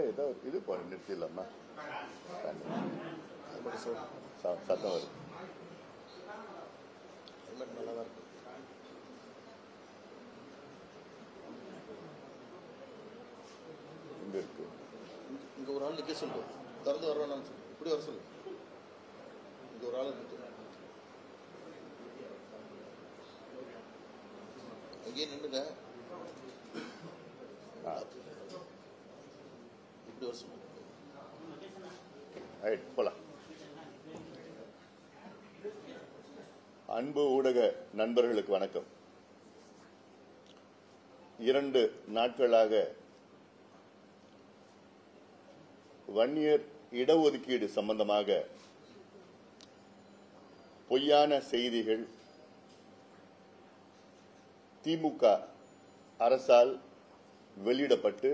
ஏதோ இது நிறுத்திடலாமா? சத்தம் வருது. நல்லா தான் இருக்கு. இங்க இருக்கு. இங்க ஒரு ஆள் நிக்க சொல்லு. திறந்து வர வேணாம்னு சொல்லு. இப்படி வர சொல்லு. இங்க ஒரு ஆள் நிக்க. அங்கேயே நின்றுங்க. இப்படி வர சொல்லு. போலாம். அன்பு ஊடக நண்பர்களுக்கு வணக்கம். 2 நாட்களாக வன்னியர் இடஒதுக்கீடு சம்பந்தமாக பொய்யான செய்திகள் திமுக அரசால் வெளியிடப்பட்டு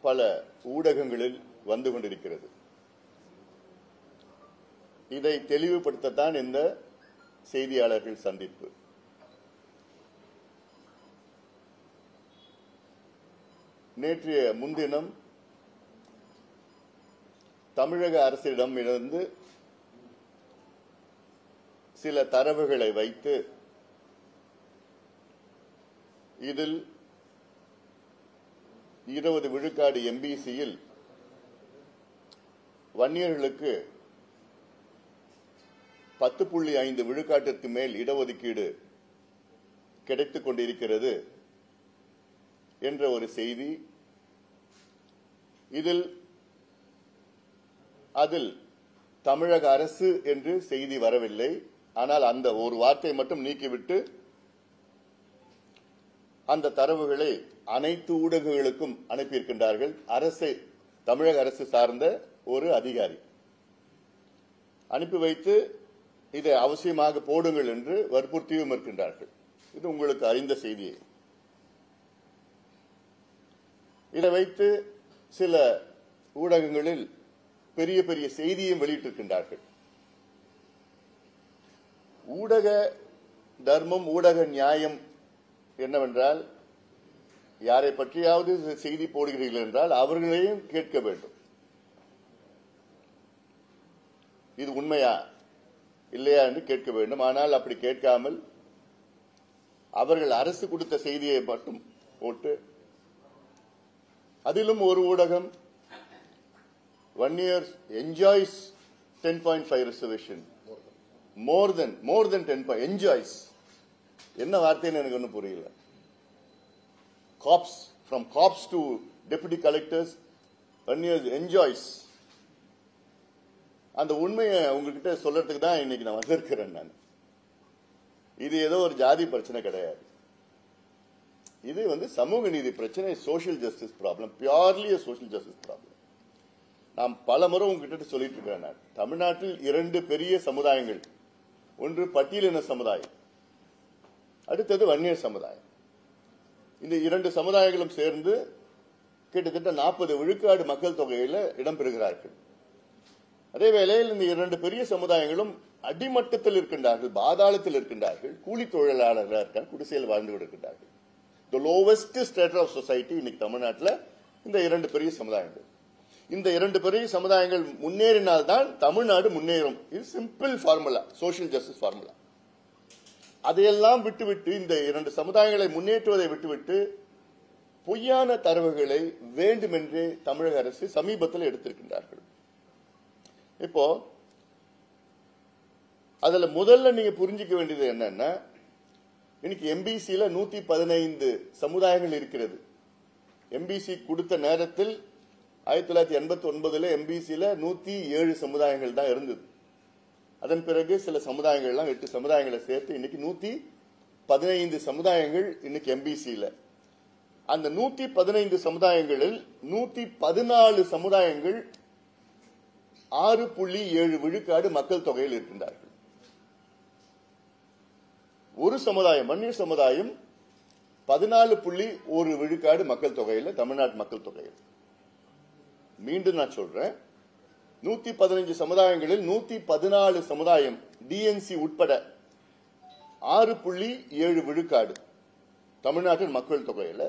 பல ஊடகங்களில் வந்து கொண்டிருக்கிறது. இதை தெளிவுபடுத்தத்தான் இந்த செய்தியாளர்கள் சந்திப்பு. நேற்றைய முன்தினம் தமிழக அரசிடம் இருந்து சில தரவுகளை வைத்து இதில் 20 விழுக்காடு எம்பிசியில் வன்னியர்களுக்கு 10.5 விழுக்காட்டிற்கு மேல் இடஒதுக்கீடு கிடைத்துக் கொண்டிருக்கிறது என்ற ஒரு செய்தி. அதில் தமிழக அரசு என்று செய்தி வரவில்லை. ஆனால் அந்த ஒரு வார்த்தை மட்டும் நீக்கிவிட்டு அந்த தரவுகளை அனைத்து ஊடகங்களுக்கும் அனுப்பியிருக்கின்றார்கள். தமிழக அரசு சார்ந்த ஒரு அதிகாரி அனுப்பி வைத்து இதை அவசியமாக போடுங்கள் என்று வற்புறுத்தியும் இருக்கின்றார்கள். இது உங்களுக்கு அறிந்த செய்தியை. இதை வைத்து சில ஊடகங்களில் பெரிய பெரிய செய்தியும் வெளியிட்டிருக்கின்றார்கள். ஊடக தர்மம், ஊடக நியாயம் என்னவென்றால், யாரை பற்றியாவது செய்தி போடுகிறீர்கள் என்றால் அவர்களையும் கேட்க வேண்டும். இது உண்மையா இல்லையா என்று கேட்க வேண்டும். ஆனால் அப்படி கேட்காமல் அவர்கள் அரசு கொடுத்த செய்தியை மட்டும் போட்டு, அதிலும் ஒரு ஊடகம் வன்னியர் என்ஜாய்ஸ் 10.5 ரிசர்வேஷன், மோர் தென் 10 என்ஜாய்ஸ். என்ன வார்த்தைன்னு எனக்கு ஒன்றும் புரியல. Cops, from cops to deputy collectors, Vanniyar enjoys. அந்த உண்மையை உங்ககிட்ட சொல்றதுக்கு தான் இன்னைக்கு நான் வந்திருக்கிறேன். நான் இது ஏதோ ஒரு ஜாதி பிரச்சனை கிடையாது. இது சமூக நீதி பிரச்சனை, social justice problem, purely social justice problem. நான் பல முறை உங்ககிட்ட சொல்லிட்டு இருக்கிறேன். நான் தமிழ்நாட்டில் 2 பெரிய சமுதாயங்கள், ஒன்று பட்டியலின சமுதாயம், அடுத்தது வன்னியர் சமுதாயம். இந்த 2 சமுதாயங்களும் சேர்ந்து கிட்டத்தட்ட 40 விழுக்காடு மக்கள் தொகையில் இடம்பெறுகிறார்கள். அதே வேளையில் இந்த 2 பெரிய சமுதாயங்களும் அடிமட்டத்தில் இருக்கின்றார்கள், பாதாளத்தில் இருக்கின்றார்கள், கூலி தொழிலாளர்களாக இருக்காங்க, குடிசையில் வாழ்ந்து கொண்டிருக்கின்றார்கள். The lowest status of society இன்னைக்கு தமிழ்நாட்டில் இந்த 2 பெரிய சமுதாயங்கள். இந்த 2 பெரிய சமுதாயங்கள் முன்னேறினால்தான் தமிழ்நாடு முன்னேறும். இது simple formula, social justice formula. அதையெல்லாம் விட்டுவிட்டு, இந்த 2 சமுதாயங்களை முன்னேற்றுவதை விட்டுவிட்டு பொய்யான தரவுகளை வேண்டுமென்றே தமிழக அரசு சமீபத்தில் எடுத்திருக்கின்றார்கள். இப்போ அதுல முதல்ல நீங்க புரிஞ்சுக்க வேண்டியது என்னன்னா, இன்னைக்கு எம்பிசியில 115 சமுதாயங்கள் இருக்கிறது. எம்பிசி கொடுத்த நேரத்தில் 1989 எம்பிசியில 107 சமுதாயங்கள் தான் இருந்தது. அதன் பிறகு சில சமுதாயங்கள்லாம் 8 சமுதாயங்களை சேர்த்து இன்னைக்கு 115 சமுதாயங்கள் இன்னைக்கு எம்பிசியில. அந்த 115 சமுதாயங்களில் 114 சமுதாயங்கள் 6.7 விழுக்காடு மக்கள் தொகையில் இருக்கின்றார்கள். ஒரு சமுதாயம், வன்னியர் சமுதாயம் 14.1 விழுக்காடு மக்கள் தொகையில், தமிழ்நாட்டு மக்கள் தொகையில். மீண்டும் நான் சொல்றேன், 115 சமுதாயங்களில் 114 சமுதாயம் டிஎன்சி உட்பட 6.7 விழுக்காடு தமிழ்நாட்டின் மக்கள் தொகையில்.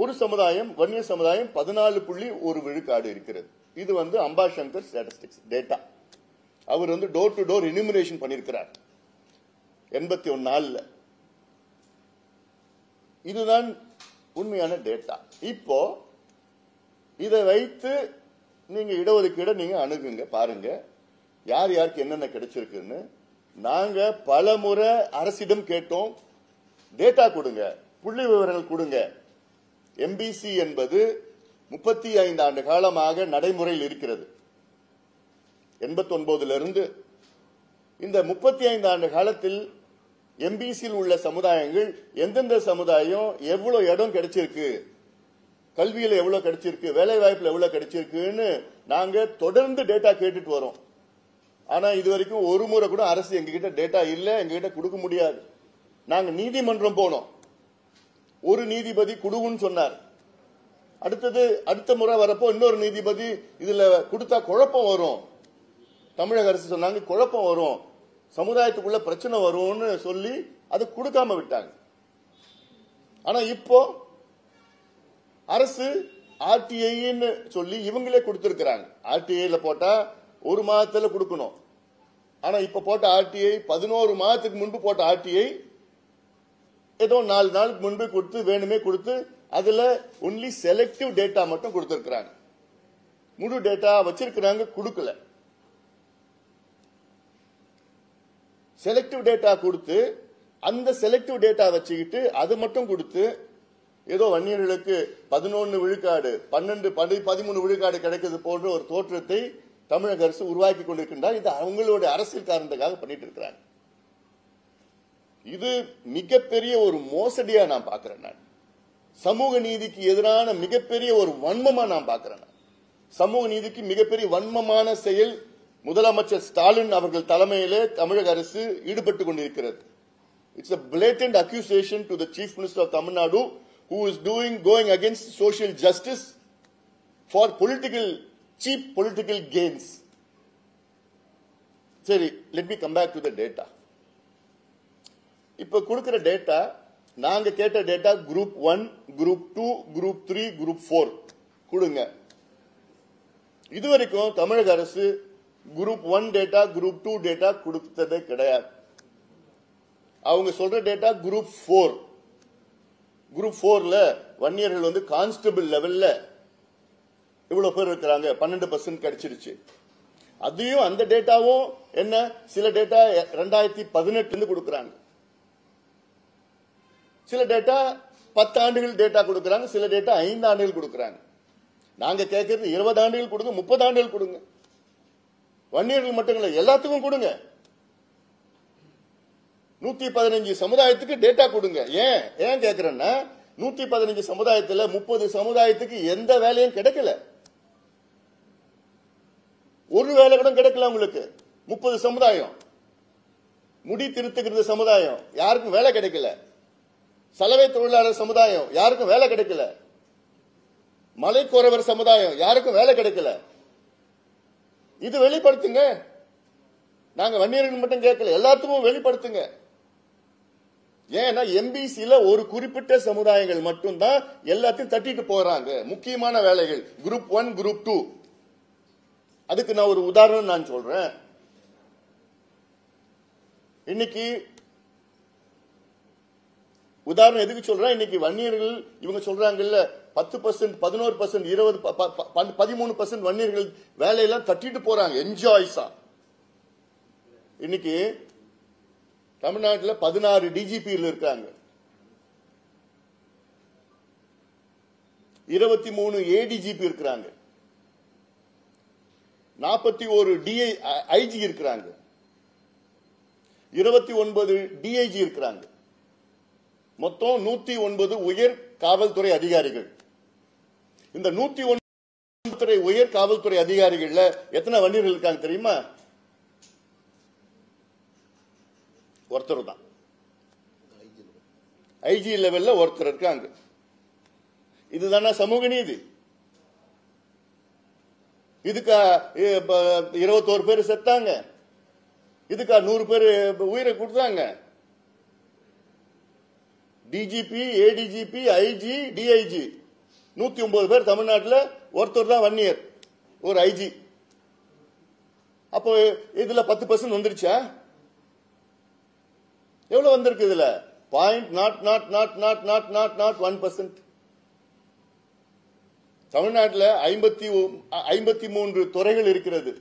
ஒரு சமுதாயம் வன்னியர் சமுதாயம் 14.1 விழுக்காடு இருக்கிறது. இது அம்பாசங்கர் ஸ்டாட்டிஸ்டிக்ஸ் டேட்டா. அவர் டோர் டு டோர் எனுமரேஷன் பண்ணியிருக்கிறார் 81 நாள்ல. இதுதான் உண்மையான டேட்டா. இப்போ இதை வைத்து நீங்க இடஒதுக்கீடு நீங்க அணுகுங்க, பாருங்க யார் யாருக்கு என்னென்ன கிடைச்சிருக்குன்னு. நாங்க பல முறை அரசிடம் கேட்டோம், டேட்டா கொடுங்க, புள்ளி விவரங்கள் கொடுங்க. எம்பிசி என்பது 35 ஆண்டு காலமாக நடைமுறையில் இருக்கிறது. 89 இருந்து இந்த 35 ஆண்டு காலத்தில் எம்பிசியில் உள்ள சமுதாயங்கள் எந்தெந்த சமுதாயம் எவ்வளவு இடம் கிடைச்சிருக்கு, கல்வியில எவ்வளவு கிடைச்சிருக்கு, வேலை வாய்ப்புல எவ்வளவு கிடைச்சிருக்குன்னு நாங்க தொடர்ந்து டேட்டா கேட்டுட்டு வரோம். ஆனா இதுவரைக்கும் ஒரு முறை கூட அரசு எங்ககிட்ட டேட்டா இல்ல, எங்ககிட்ட கொடுக்க முடியாது. நாங்க நீதிமன்றம் போனோம், ஒரு நீதிபதி குடுன்னு சொன்னார். அடுத்த முறை வரப்போ இன்னொரு நீதிபதி இதுல கொடுத்தா குழப்பம் வரும், தமிழக அரசு சொன்னாங்க குழப்பம் வரும், சமுதாயத்துக்குள்ள பிரச்சனை வரும்னு சொல்லி அது கொடுக்காம விட்டாங்க. ஆனா இப்போ அரசு ஆர்டிஐன்னு சொல்லி இவங்களே கொடுத்திருக்கிறாங்க. ஆர்டிஐல போட்டா ஒரு மாதத்துல கொடுக்கணும். ஆனா இப்ப போட்ட ஆர்டிஐ 11 மாதத்துக்கு முன்பு போட்ட ஆர்டிஐ ஏதோ 4 நாளுக்கு முன்பு கொடுத்து வேணுமே கொடுத்து அதுல ஒன்லி செலக்டிவ் டேட்டா மட்டும் கொடுத்திருக்கிறாங்க, முழு டேட்டா வச்சிருக்கிறாங்க கொடுக்கல. செலக்டிவ் டேட்டா கொடுத்து அந்த செலக்டிவ் டேட்டா வச்சுக்கிட்டு அது மட்டும் கொடுத்து ஏதோ வன்னியர்களுக்கு 11 விழுக்காடு 12 13 விழுக்காடு கிடைக்கிறது போன்ற ஒரு தோற்றத்தை தமிழக அரசு உருவாக்கி கொண்டிருக்கின்றார். இது அவங்களுடைய அரசியல் காரணத்துக்காக பண்ணிட்டு இருக்கிறாங்க. இது மிகப்பெரிய ஒரு மோசடியா நான் பார்க்கிறேன். நான் சமூக நீதிக்கு எதிரான மிகப்பெரிய ஒரு வன்மமா நான் பார்க்கிறேன். சமூக நீதிக்கு மிகப்பெரிய வன்மமான செயல் முதலமைச்சர் ஸ்டாலின் அவர்கள் தலைமையிலே தமிழக அரசு ஈடுபட்டுக் கொண்டிருக்கிறது. It's a blatant accusation to the Chief Minister of Tamil Nadu who is going against social justice for cheap political gains. சரி, let me come back to the data. இப்ப கொடுக்கிற டேட்டா நாங்க கேட்ட data group 1, group 2, group 3, group 4 கொடுங்க. இதுவரைக்கும் தமிழக அரசு group 1 data group 2 data கொடுத்ததே கிடையாது. அவங்க சொல்ற டேட்டா குரூப் 4. குரூப் 4ல வன்னியர்கள் கான்ஸ்டபிள் லெவல்ல இவ்வளவு பேர் இருக்கிறாங்க, 12% கிடைச்சிருச்சு. அதையும் அந்த டேட்டாவும் என்ன, சில டேட்டா 2018 கொடுக்கறாங்க, சில டேட்டா 10 ஆண்டுகள் டேட்டா கொடுக்கறாங்க, சில டேட்டா 5 ஆண்டுகள் கொடுக்கறாங்க. நாங்க கேட்கறது 20 ஆண்டுகள் கொடுங்க, 30 ஆண்டுகள் கொடுங்க. வன்னியர்கள் மட்டும் இல்ல, எல்லாத்துக்கும் கொடுங்க. 115 சமுதாயத்துக்கு டேட்டா கொடுங்க. ஏன் கேட்கிறேன்னா 115 சமுதாயத்துல 30 சமுதாயத்துக்கு எந்த வேலையும் கிடைக்கல, ஒரு வேலை கூட கிடைக்கல உங்களுக்கு. 30 சமுதாயம், முடி திருத்துகிறது சமுதாயம், யாருக்கும் வேலை கிடைக்கல. சலவை தொழிலாளர் சமுதாயம், யாருக்கும் வேலை கிடைக்கல. மலைக்கோரவர் சமுதாயம், யாருக்கும் வேலை கிடைக்கல. இது வெளிப்படுத்துங்க. நாங்க வன்னியர்கள் மட்டும் கேட்கல, எல்லாத்துக்கும் வெளிப்படுத்துங்க. ஏன்னா எம்பிசில ஒரு குறிப்பிட்ட சமுதாயங்கள் மட்டும்தான் எல்லாத்தையும் தட்டிட்டு போறாங்க. முக்கியமான வேலைகள் குரூப் 1, குரூப் 2. அதுக்கு நான் ஒரு உதாரணம் நான் சொல்றேன். இன்னைக்கு உதாரணம் எதுக்கு சொல்றேன், இன்னைக்கு வன்னியர்கள் இவங்க சொல்றாங்கல்ல 10%, 11%, 20, 13% வன்னியர்கள் வேலையெல்லாம் தட்டிட்டு போறாங்க என்ஜாய்ஸா. இன்னைக்கு தமிழ்நாட்டில் 16 டிஜிபியில் இருக்காங்க, 23 ஏடிஜிபி இருக்கிறாங்க, 41 ஐஜி இருக்கிறாங்க, 29 டிஐஜி இருக்கிறாங்க. மொத்தம் 109 உயர் காவல்துறை அதிகாரிகள். இந்த 109 உயர் காவல்துறை அதிகாரிகள்ல எத்தனை வன்னியர்கள் இருக்காங்க தெரியுமா? ஒருத்தர் தான். ஐஜி லெவல்ல ஒருத்தர் இருக்காங்க. இதுதானே சமூக நீதி? இதுக்கா 21 பேர் செத்தாங்க, இதுக்கா 100 பேர் உயிரை கொடுத்தாங்க? டிஜிபி, ஏடிஜிபி, ஐஜி, டிஐஜி 109 பேர் தமிழ்நாட்டில், ஒருத்தர் தான் 1 இயர், ஒரு ஐஜி. அப்போ இதுல 10% வந்துருச்சா? எவ்வளவு வந்திருக்கு இதுல? 0.0000001%. தமிழ்நாட்டில் 53 துறைகள் இருக்கிறது,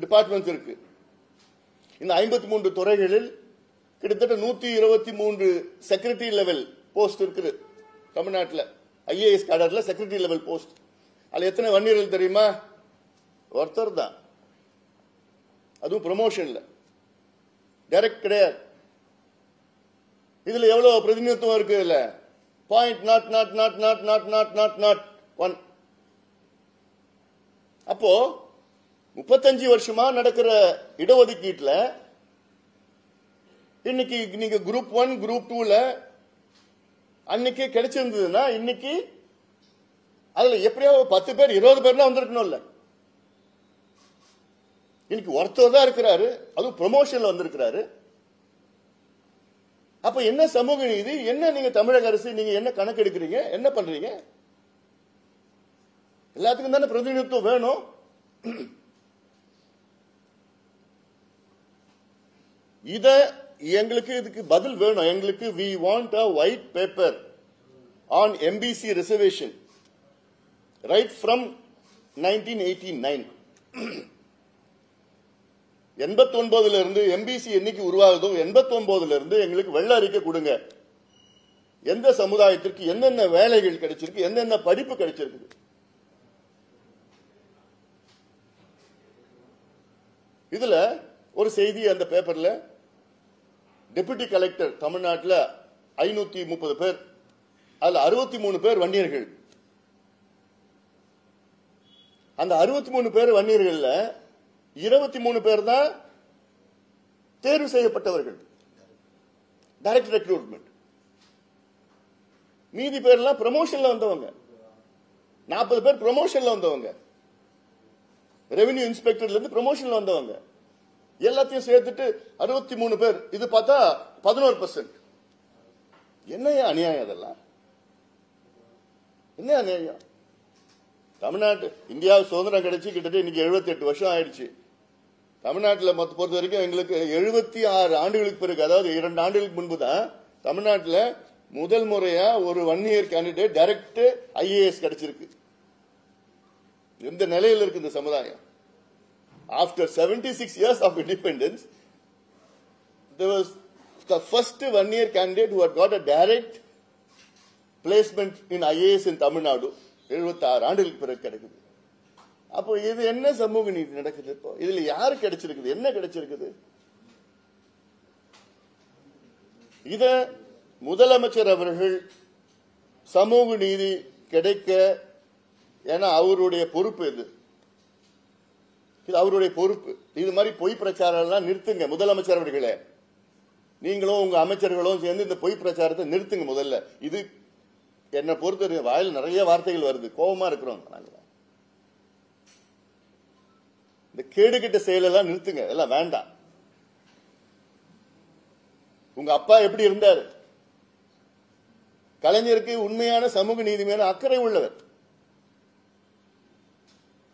டிபார்ட்மெண்ட்ஸ் இருக்கு. இந்த 53 துறைகளில் கிட்டத்தட்ட 123 செக்ரட்டரி லெவல் போஸ்ட் இருக்குது தமிழ்நாட்டில். ஐஏஎஸ் கேடர்ல செக்ரட்டரி லெவல் போஸ்ட். அதுல எத்தனை வன்னியர்கள் தெரியுமா? ஒருத்தர் தான். அதுவும் ப்ரமோஷன்ல, டைரக்ட் கிடையாது. இதுல எவ்வளவு பிரதிநிதித்துவம் இருக்கு? இதுல 0.0000001. அப்போ 35 வருஷமா நடக்கிற இடஒதுக்கீட்டுல இன்னைக்கு நீங்க குரூப் 1 குரூப் 2ல அன்னைக்கு கிடைச்சிருந்ததுன்னா இன்னைக்கு அதுல எப்படியாவது 10 பேர் 20 பேர்னா வந்திருக்கணும்ல. இன்னைக்கு ஒருத்தர் தான் இருக்கிறாரு, அதுவும் ப்ரமோஷன்ல வந்திருக்கிறாரு. அப்ப என்ன சமூக நீதி? என்ன நீங்க தமிழக அரசு நீங்க என்ன கணக்கு எடுக்கிறீங்க? என்ன பண்றீங்க? எல்லாத்துக்கும் தானே பிரதிநிதித்துவம் வேணும். இத எங்களுக்கு இதுக்கு பதில் வேணும். எங்களுக்கு we want a white paper on MBC reservation right from 1989. 89 இருந்து எம்பிசி என்னைக்கு உருவாகுதோ 89 இருந்து எங்களுக்கு வெள்ள அறிக்கை கொடுங்க. எந்த சமுதாயத்திற்கு என்னென்ன வேலைகள் கிடைச்சிருக்கு, என்னென்ன படிப்பு கிடைச்சிருக்கு. இதுல ஒரு செய்தி அந்த பேப்பர்ல, டெபுட்டி கலெக்டர் தமிழ்நாட்டில் 530 பேர், அதுல 63 பேர் வன்னியர்கள். அந்த 63 பேர் வன்னியர்கள்ல 23 பேர் தான் தேர்வு செய்யப்பட்டவர்கள், டைரக்ட் ரெக்ரூட்மெண்ட். மீதி பேர்லாம் ப்ரமோஷன்ல வந்தவங்க. 40 பேர் ப்ரமோஷன்ல வந்தவங்க, ரெவென்யூ இன்ஸ்பெக்டர்ல இருந்து ப்ரமோஷன்ல வந்தவங்க. எல்லாத்தையும் சேர்த்துட்டு 63 பேர். இது பார்த்தா 11%. என்ன அநியாயம்? அதெல்லாம் என்ன அநியாயம்? தமிழ்நாட்டு இந்தியாவு சுதந்திரம் கிடைச்சி கிட்டத்தட்ட இன்னைக்கு 78 வருஷம் ஆயிடுச்சு. தமிழ்நாட்டில் பொறுத்த வரைக்கும் எங்களுக்கு 76 ஆண்டுகளுக்கு பிறகு, அதாவது 2 ஆண்டுகளுக்கு முன்பு தான் தமிழ்நாட்டில் முதல் முறையா ஒரு 1 இயர் கேண்டிடேட் டைரக்ட் ஐஏஎஸ் கிடைச்சிருக்கு. இந்த நிலையில் இருக்கு இந்த சமுதாயம். After 76 years of independence, there was the first 1 year candidate who had got a direct placement in IAS in Tamil Nadu. 76 ஆண்டுகளுக்கு பிறகு கிடைக்குது. அப்போ இது என்ன சமூக நீதி நடக்குது? இப்போ இதுல யாரு கிடைச்சிருக்குது? என்ன கிடைச்சிருக்குது? இத முதலமைச்சர் அவர்கள் சமூக நீதி கிடைக்க, ஏன்னா அவருடைய பொறுப்பு இது அவருடைய பொறுப்பு. இது மாதிரி பொய் பிரச்சாரம் எல்லாம் நிறுத்துங்க முதலமைச்சர் அவர்களே. நீங்களும் உங்க அமைச்சர்களும் சேர்ந்து இந்த பொய் பிரச்சாரத்தை நிறுத்துங்க முதல்ல. இது என்னை பொறுத்த வாயில் நிறைய வார்த்தைகள் வருது, கோபமா இருக்கிறோம். இந்த கேடுகிட்ட செயலெல்லாம் நிறுத்துங்க, எல்லாம் வேண்டாம். உங்க அப்பா எப்படி இருந்தாரு? கலைஞருக்கு உண்மையான சமூக நீதி மேல அக்கறை உள்ளவர்.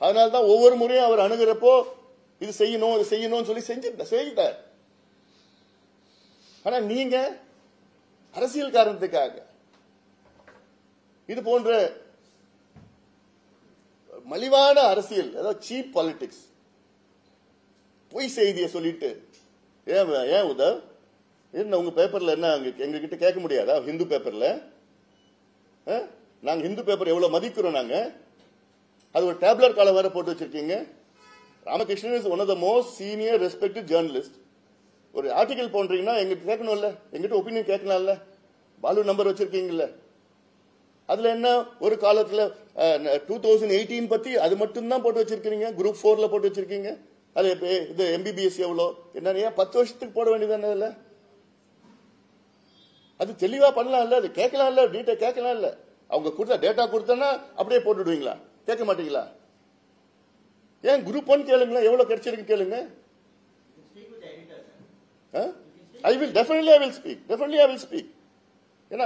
அதனால்தான் ஒவ்வொரு முறையும் அவர் அணுகிறப்போ இது செய்யணும் இது செய்யணும்னு சொல்லி செஞ்சுட்டார். ஆனா நீங்க அரசியல் காரணத்துக்காக இது போன்ற மலிவான அரசியல், அதாவது சீப் பாலிடிக்ஸ், பொய் செய்தியை சொல்லிட்டு ஏன் உதவ் என்ன உங்க பேப்பர்ல என்ன எங்க கிட்ட கேட்க முடியாதா? ஹிந்து பேப்பர்ல நாங்க ஹிந்து பேப்பர் எவ்வளவு மதிக்கிறோம். நாங்க அது ஒரு டேப்லர் காலம் வேற போட்டு வச்சிருக்கீங்க. Ramakrishnan is one of the most senior respected journalist. ஒரு ஆர்டிகல் போன்றீங்கன்னா எங்கிட்ட கேட்கணும்ல, எங்கிட்ட ஒப்பீனியன் கேட்கலாம்ல. பாலு நம்பர் வச்சிருக்கீங்கல்ல, அதுல என்ன ஒரு காலத்துல 2018 பத்தி அது மட்டும் தான் போட்டு வச்சிருக்கீங்க. குரூப் 4ல போட்டு வச்சிருக்கீங்க. அது இது எம்பிபிஎஸ் எவ்வளோ என்ன 10 வருஷத்துக்கு போட வேண்டியதானே? இல்ல அது தெளிவா பண்ணலாம் இல்ல, அது கேட்கலாம் இல்ல, டீட்டெயில் கேட்கலாம் இல்ல. அவங்க கொடுத்த டேட்டா கொடுத்தா அப்படியே போட்டுடுவீங்களா? கேட்க மாட்டீங்களா? ஏன் குரூப் 1 கேளுங்களா, எவ்வளவு கிடைச்சிருக்கு கேளுங்க. I will definitely speak. ஏன்னா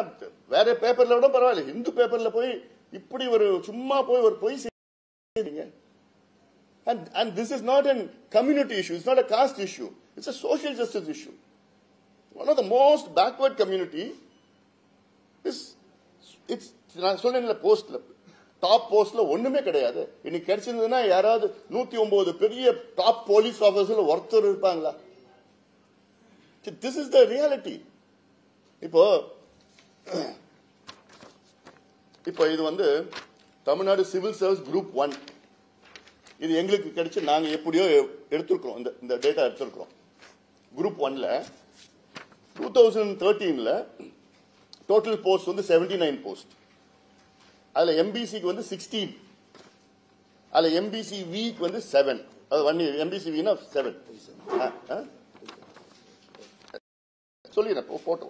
வேற பேப்பர்ல விட பரவாயில்ல, இந்து பேப்பர்ல போய் இப்படி ஒரு சும்மா போய் ஒரு பொய் செய்றீங்க. And this is not a community issue, it's not a caste issue, it's a social justice issue. One of the most backward community is, it's நான் சொல்றேன்ல, போஸ்ட்ல டாப் போஸ்ட்ல ஒண்ணுமே கிடையாது. இன்னைக்கு கிடைச்சிருந்ததுன்னா யாராவது 109 பெரிய டாப் போலீஸ் ஆபீசர்ல ஒருத்தர் இருப்பாங்களா? This is the reality. இப்போ இது வந்து தமிழ்நாடு சிவில் சர்வீஸ் குரூப் 1, இது எங்களுக்கு கிடைச்சு நாங்க எப்படியோ எடுத்திருக்கிறோம், இந்த டேட்டா எடுத்திருக்கிறோம். குரூப் 1ல 2013ல டோட்டல் போஸ்ட் வந்து 79 போஸ்ட். அதுல எம்பிசிக்கு வந்து 16, அதுல எம்பிசி விக்கு வந்து 7, அது 1 இயர் எம்பிசி வினா 7 சொல்லிடுறேன் போட்டோ.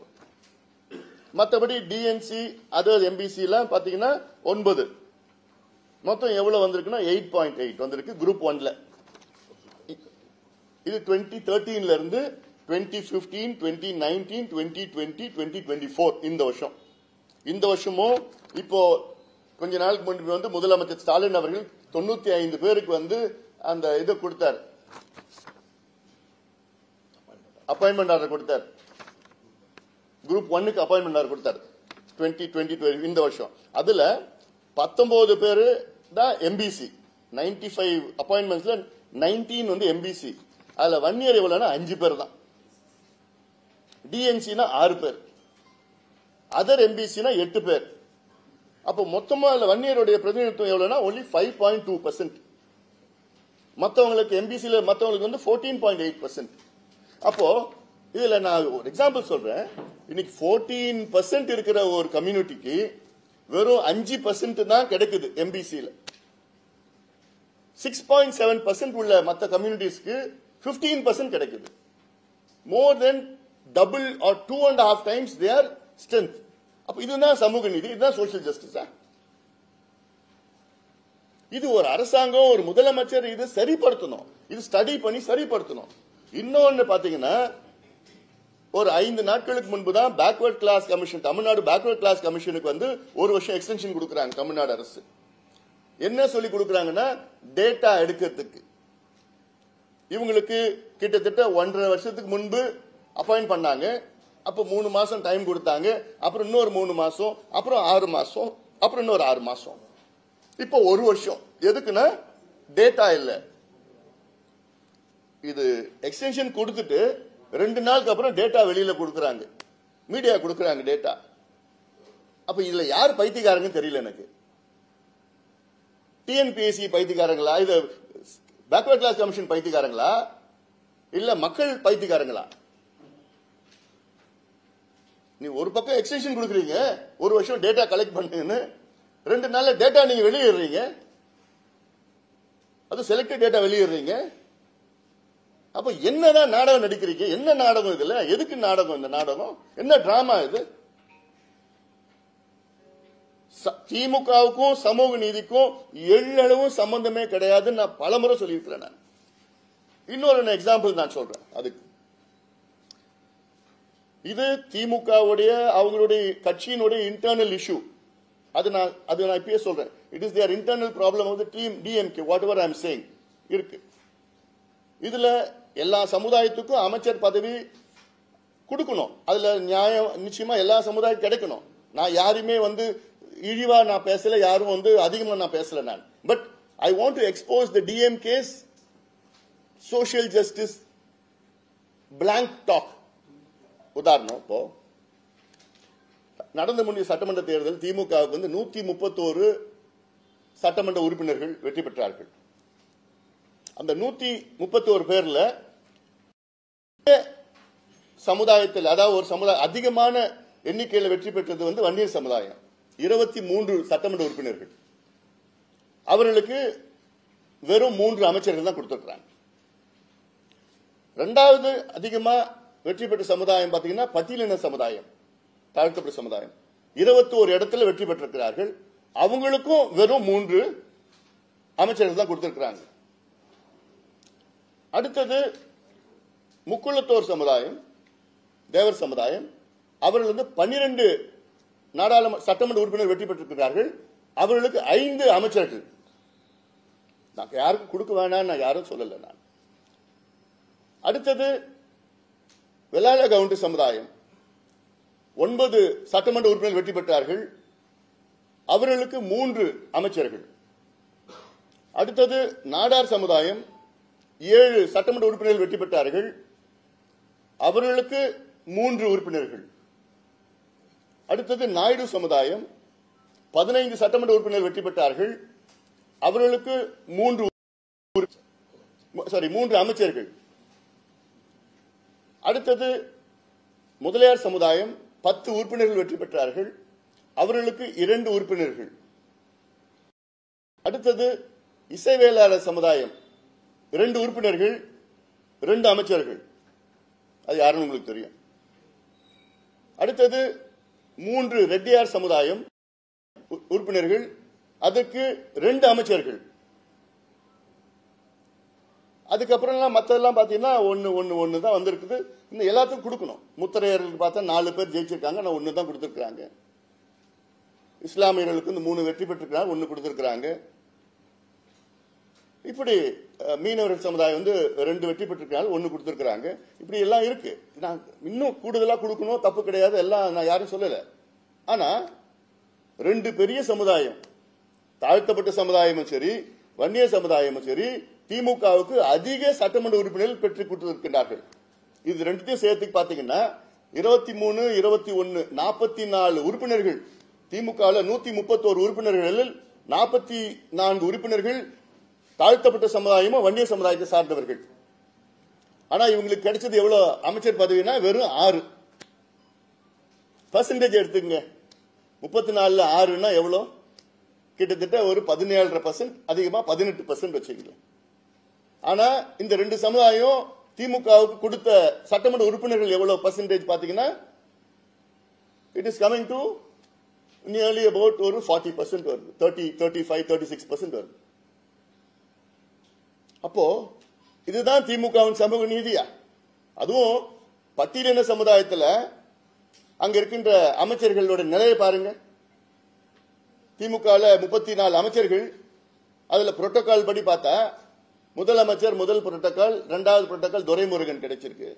மற்றபடி டிஎன்சி அதர் எம்பிசி எல்லாம் பாத்தீங்கன்னா 9. மொத்தம் எவ்வளவு வந்திருக்குன்னா 8.8 வந்திருக்கு குரூப் 1ல. இது 2013ல இருந்து 2015, 2019, 2020, 2024 இந்த வருஷமும் இப்போ கொஞ்ச நாளுக்கு முன்பு வந்து முதலமைச்சர் ஸ்டாலின் அவர்கள் 95 பேருக்கு வந்து அந்த இதை கொடுத்தார், அப்பாயின்மெண்ட் ஆர்டர் கொடுத்தார். குரூப் 1க்கு அப்பாயின்மெண்ட் ஆர்டர் கொடுத்தார் 2020 இந்த வருஷம். அதுல 19 பேரு தான் எம்பிசி. 95 அப்பாயின்மெண்ட்ஸ்ல 19 வந்து எம்பிசி. அதுல 1 இயர் எவ்வளவுனா 5 பேர் தான். டிஎன்சினா 6 பேர், அதர் எம்பிசினா 8 பேர். அப்போ மொத்தமா 1 இயருடைய பிரதிநிதித்துவம் எவ்வளவுனா only 5.2%. மற்றவங்களுக்கு எம்பிசில மற்றவங்களுக்கு வந்து 14.8%. அப்போ இதுல நான் ஒரு எக்ஸாம்பிள் சொல்றேன். இன்னைக்கு 14% இருக்கிற ஒரு கம்யூனிட்டிக்கு வெறும் 5% தான் கிடைக்குது எம்பிசில. 6.7% உள்ள மற்ற கம்யூனிட்டிஸ்க்கு 15% கிடைக்குது. More than double or 2.5 times their strength. அப்ப இதுதான் சமூக நீதி, இதுதான் சோசியல் ஜஸ்டிஸ். இது ஒரு அரசாங்கம், ஒரு முதலமைச்சர் இது சரிப்படுத்தணும், இது ஸ்டடி பண்ணி சரிப்படுத்தணும். இன்னொன்னு பாத்தீங்கன்னா, ஒரு 5 நாட்களுக்கு முன்பு தான் backward class commission, Tamil Nadu backward class கமிஷனுக்கு வந்து 1 வருஷம் எக்ஸ்டென்ஷன் கொடுக்கறாங்க தமிழ்நாடு அரசு. என்ன சொல்லி கொடுக்கறாங்கன்னா, டேட்டா எடுக்கிறதுக்கு இவங்களுக்கு கிட்டத்தட்ட 1.5 வருஷத்துக்கு முன்பு அப்பாயிண்ட் பண்ணாங்க. அப்ப 3 மாசம் டைம் கொடுத்தாங்க. அப்புறம் இன்னொரு 3 மாசம், அப்புறம் 6 மாசம், அப்புறம் இன்னொரு 6 மாசம். இப்போ 1 வருஷம். எதுக்குன்னா டேட்டா இல்ல. இது எக்ஸ்டென்ஷன் கொடுத்துட்டு 2 நாளுக்கு அப்புறம் டேட்டா வெளியில கொடுக்கறாங்க, மீடியா கொடுக்கறாங்க டேட்டா. அப்ப இதுல யார் பைத்தியக்காரங்கன்னு தெரியல எனக்கு. டிஎன்பிஎஸ்சி பைத்தியக்காரங்களா, இது பேக்வர்ட் கிளாஸ் கமிஷன் பைத்தியக்காரங்களா, இல்ல மக்கள் பைத்தியக்காரங்களா? நீ ஒரு பக்கம் எக்ஸ்டென்ஷன் கொடுக்குறீங்க, 1 வருஷம் டேட்டா கலெக்ட் பண்ணுன்னு, 2 நாள்ல டேட்டா நீங்க வெளியிடுறீங்க, அது செலக்டட் டேட்டா வெளியிடுறீங்க. அப்ப என்னதான் நாடகம் நடிக்கிறீங்க? என்ன நாடகம் இதுல? எதுக்கு நாடகம்? இந்த நாடகம் என்ன டிராமா இது? திமுகவுக்கும் சமூக நீதிக்கும் எள்ளளவும் சம்பந்தமே கிடையாது. நான் பலமுறை சொல்லியிருக்கிறேன். நான் இன்னொரு எக்ஸாம்பிள் நான் சொல்றேன். அதுக்கு இது திமுகவுடைய அவங்களுடைய கட்சியினுடைய இன்டர்னல் இஷ்யூ. அது நான் இப்பயே சொல்றேன். It is their internal problem of the team DMK, whatever I am saying இருக்கு. இதுல எல்லா சமுதாயத்துக்கும் அமைச்சர் பதவி கொடுக்கணும். அதுல நியாயம் நிச்சயமா எல்லா சமுதாயம் கிடைக்கணும். நான் யாருமே வந்து இழிவா நான் பேசல, யாரும் வந்து அதிகமா நான் பேசல. நான் but I want to expose the DMK's social justice blank talk. உதாரணம், இப்போ நடந்து முடிய சட்டமன்ற தேர்தல் திமுகவுக்கு வந்து 131 சட்டமன்ற உறுப்பினர்கள் வெற்றி பெற்றார்கள். அந்த 131 பேர்ல சமுதாயத்தில், அதாவது ஒரு சமுதாயம் அதிகமான எண்ணிக்கையில் வெற்றி பெற்றது வந்து வன்னியர் சமுதாயம். 23 சட்டமன்ற உறுப்பினர்கள். அவர்களுக்கு வெறும் 3 அமைச்சர்கள் தான் கொடுத்திருக்கிறாங்க. 2வது அதிகமா வெற்றி பெற்ற சமுதாயம் பாத்தீங்கன்னா பட்டியலின சமுதாயம், தாழ்த்தப்பட்ட சமுதாயம். 21 இடத்துல வெற்றி பெற்றிருக்கிறார்கள். அவங்களுக்கும் வெறும் 3 அமைச்சர்கள் தான் கொடுத்திருக்கிறாங்க. அடுத்தது முக்குளத்தோர் சமுதாயம், தேவர் சமுதாயம். அவர்கள் வந்து 12 நாடாளுமன்ற சட்டமன்ற உறுப்பினர் வெற்றி பெற்றிருக்கிறார்கள். அவர்களுக்கு 5 அமைச்சர்கள். நான் யாருக்கும் கொடுக்க வேணாம், நான் யாரும் சொல்லல. நான் அடுத்தது வெள்ளாள கவுண்டர் சமுதாயம் 9 சட்டமன்ற உறுப்பினர்கள் வெற்றி பெற்றார்கள். அவர்களுக்கு 3 அமைச்சர்கள். அடுத்தது நாடார் சமுதாயம் 7 சட்டமன்ற உறுப்பினர்கள் வெற்றி பெற்றார்கள். அவர்களுக்கு 3 உறுப்பினர்கள். அடுத்தது நாயுடு சமுதாயம் 15 சட்டமன்ற உறுப்பினர்கள் வெற்றி பெற்றார்கள். அவர்களுக்கு 3 அமைச்சர்கள். அடுத்தது முதலியார் சமுதாயம் 10 உறுப்பினர்கள் வெற்றி பெற்றார்கள். அவர்களுக்கு 2 உறுப்பினர்கள். அடுத்தது இசைவேளாளர் சமுதாயம் 2 உறுப்பினர்கள், 2 அமைச்சர்கள். அது யாருன்னு உங்களுக்கு தெரியும். அடுத்தது 3 ரெட்டியார் சமுதாயம் உறுப்பினர்கள், அதற்கு 2 அமைச்சர்கள். அதுக்கப்புறம் மற்றதெல்லாம் பாத்தீங்கன்னா ஒன்னு தான் வந்திருக்குது. இன்னும் எல்லாத்துக்கும் கொடுக்கணும். முத்தரையர்களுக்கு பார்த்தா 4 பேர் ஜெயிச்சிருக்காங்க, நான் 1 தான் கொடுத்திருக்காங்க. இஸ்லாமியர்களுக்கு இந்த 3 வெற்றி பெற்றிருக்காங்க, 1 கொடுத்திருக்காங்க. இப்படி மீனவர்கள் சமுதாயம் 2 வெற்றி பெற்றிருக்காங்க, 1 கொடுத்திருக்காங்க. இப்படி எல்லாம் இருக்கு. நான் இன்னும் கூடுதலா கொடுக்கணும், தப்பு கிடையாது, எல்லாம் நான் யாரும் சொல்லல. ஆனா 2 பெரிய சமுதாயம், தாழ்த்தப்பட்ட சமுதாயமும் சரி, வன்னிய சமுதாயமும் சரி, திமுகவுக்கு அதிக சட்டமன்ற உறுப்பினர்கள் பெற்றுக் கொடுத்திருக்கிறார்கள். இது 2த்தையும் சேர்த்து பாத்தீங்கன்னா 23, 21, 44 உறுப்பினர்கள். திமுக 131 உறுப்பினர்களில் 44 உறுப்பினர்கள் தாழ்த்தப்பட்ட சமுதாயமும் வன்னிய சமுதாயத்தை சார்ந்தவர்கள். ஆனா இவங்களுக்கு கிடைச்சது எவ்வளவு அமைச்சர் பதவினா வெறும் 6%. எடுத்துங்க, 34ல 6ன்னா எவ்வளவு? கிட்டத்தட்ட ஒரு 17.5%, அதிகமா 18% வச்சுக்கலாம். ஆனா இந்த 2 சமுதாயம் திமுகவுக்கு கொடுத்த சட்டமன்ற உறுப்பினர்கள் எவ்வளவு பர்சன்டேஜ் பாத்தீங்கன்னா, it is coming to nearly about ஒரு 40% வருது, 30, 35, 36% வருது. அப்போ இதுதான் திமுகவின் சமூக நீதியா? அதுவும் பட்டியலின சமுதாயத்தில் அங்க இருக்கின்ற அமைச்சர்களோட நிலையை பாருங்க. திமுக 34 அமைச்சர்கள். அதுல புரோட்டோகால் படி பார்த்தா முதலமைச்சர் முதல் புரோட்டோகால், 2வது புரோட்டோகால் துரைமுருகன் கிடைச்சிருக்கு.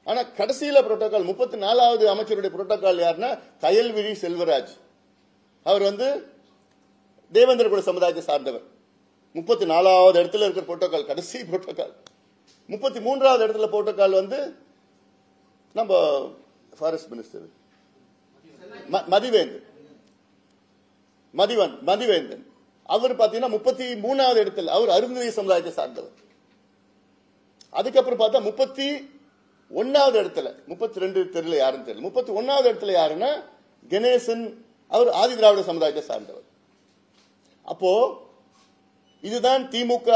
ஆனா கடைசியில புரோட்டோகால் 34வது அமைச்சருடைய புரோட்டோகால் யாருன்னா கயல்விழி செல்வராஜ். அவர் தேவேந்திர குல சமுதாயத்தை சார்ந்தவர். 34வது இடத்துல இருக்கிற புரோட்டோகால், கடைசி புரோட்டோகால். 33வது இடத்துல புரோட்டோகால் நம்ம ஃபாரஸ்ட் மினிஸ்டர் மதிவேந்தன். அவர் பாத்தீங்கன்னா 33வது இடத்துல, அவர் அருந்ததி சமுதாயத்தை சார்ந்தவர். அதுக்கப்புறம் பார்த்தா 31வது இடத்துல, 32 தெரியல யாருன்னு தெரியல, 31வது இடத்துல யாருன்னா கணேசன், அவர் ஆதி திராவிட சமுதாயத்தை சார்ந்தவர். அப்போ இதுதான் திமுக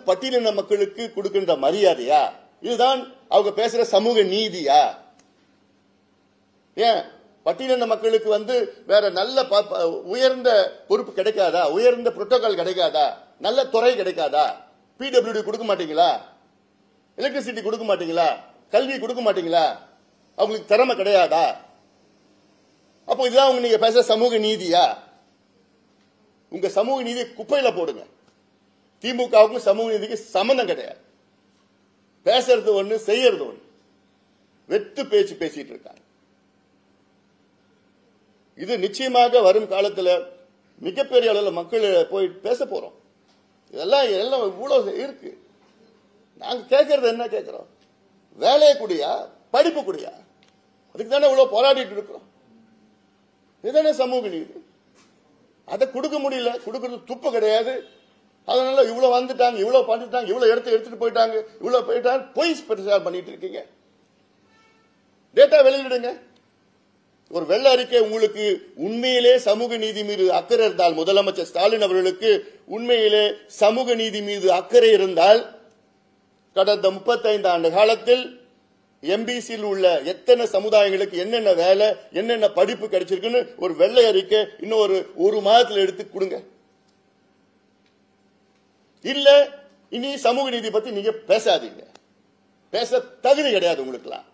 பட்டியலின மக்களுக்கு கொடுக்கின்ற மரியாதையா? இதுதான் அவங்க பேசுற சமூக நீதியா? ஏன் பட்டியலின மக்களுக்கு வேற நல்ல உயர்ந்த பொறுப்பு கிடைக்காதா? உயர்ந்த புரோட்டோகால் கிடைக்காதா? நல்ல துறை கிடைக்காதா? பிடபிள்யூடி கொடுக்க மாட்டீங்களா? எலக்ட்ரிசிட்டி கொடுக்க மாட்டீங்களா? கல்வி கொடுக்க மாட்டீங்களா? அவங்களுக்கு திறமை கிடையாதா? அப்போ இதுதான் நீங்க பேசுற சமூக நீதியா? உங்க சமூக நீதியை குப்பையில போடுங்க. திமுகவுக்கும் சமூக நீதிக்கு சம்பந்தம் கிடையாது. பேசுறது ஒண்ணு, செய்யறது ஒண்ணு. வெத்து பேச்சு பேசிட்டு இருக்காங்க. இது நிச்சயமாக வரும் காலத்தில் மிகப்பெரிய அளவில் மக்கள் போய் பேச போறோம். இதெல்லாம் இவ்வளவு இருக்கு. நாங்க கேட்கறது என்ன கேட்கிறோம்? வேலையை கூடியா, படிப்பு கூடியா? அதுக்கு தானே இவ்வளவு போராடிட்டு இருக்கிறோம். இதுதானே சமூக நீதி. அதை கொடுக்க முடியல, கொடுக்கறது துப்பு கிடையாது. அதனால இவ்வளவு வந்துட்டாங்க, இவ்வளவு பண்ணிட்டாங்க, இவ்வளவு எடுத்துட்டு போயிட்டாங்க, இவ்வளவு போயிட்டாங்க, பொய் பிரச்சாரம் பண்ணிட்டு இருக்கீங்க. டேட்டா வெளியிடுங்க. ஒரு வெள்ள அறிக்கை உங்களுக்கு உண்மையிலே சமூக நீதி மீது அக்கறை இருந்தால், முதலமைச்சர் ஸ்டாலின் அவர்களுக்கு உண்மையிலே சமூக நீதி மீது அக்கறை இருந்தால், கடந்த 35 ஆண்டு காலத்தில் எம்பிசியில் உள்ள எத்தனை சமுதாயங்களுக்கு என்னென்ன வேலை, என்னென்ன படிப்பு கிடைச்சிருக்குன்னு ஒரு வெள்ளை அறிக்கை இன்னும் ஒரு மாதத்தில் எடுத்து கொடுங்க. இல்ல இனி சமூக நீதி பத்தி நீங்க பேசாதீங்க. பேச தகுதி கிடையாது உங்களுக்குலாம்.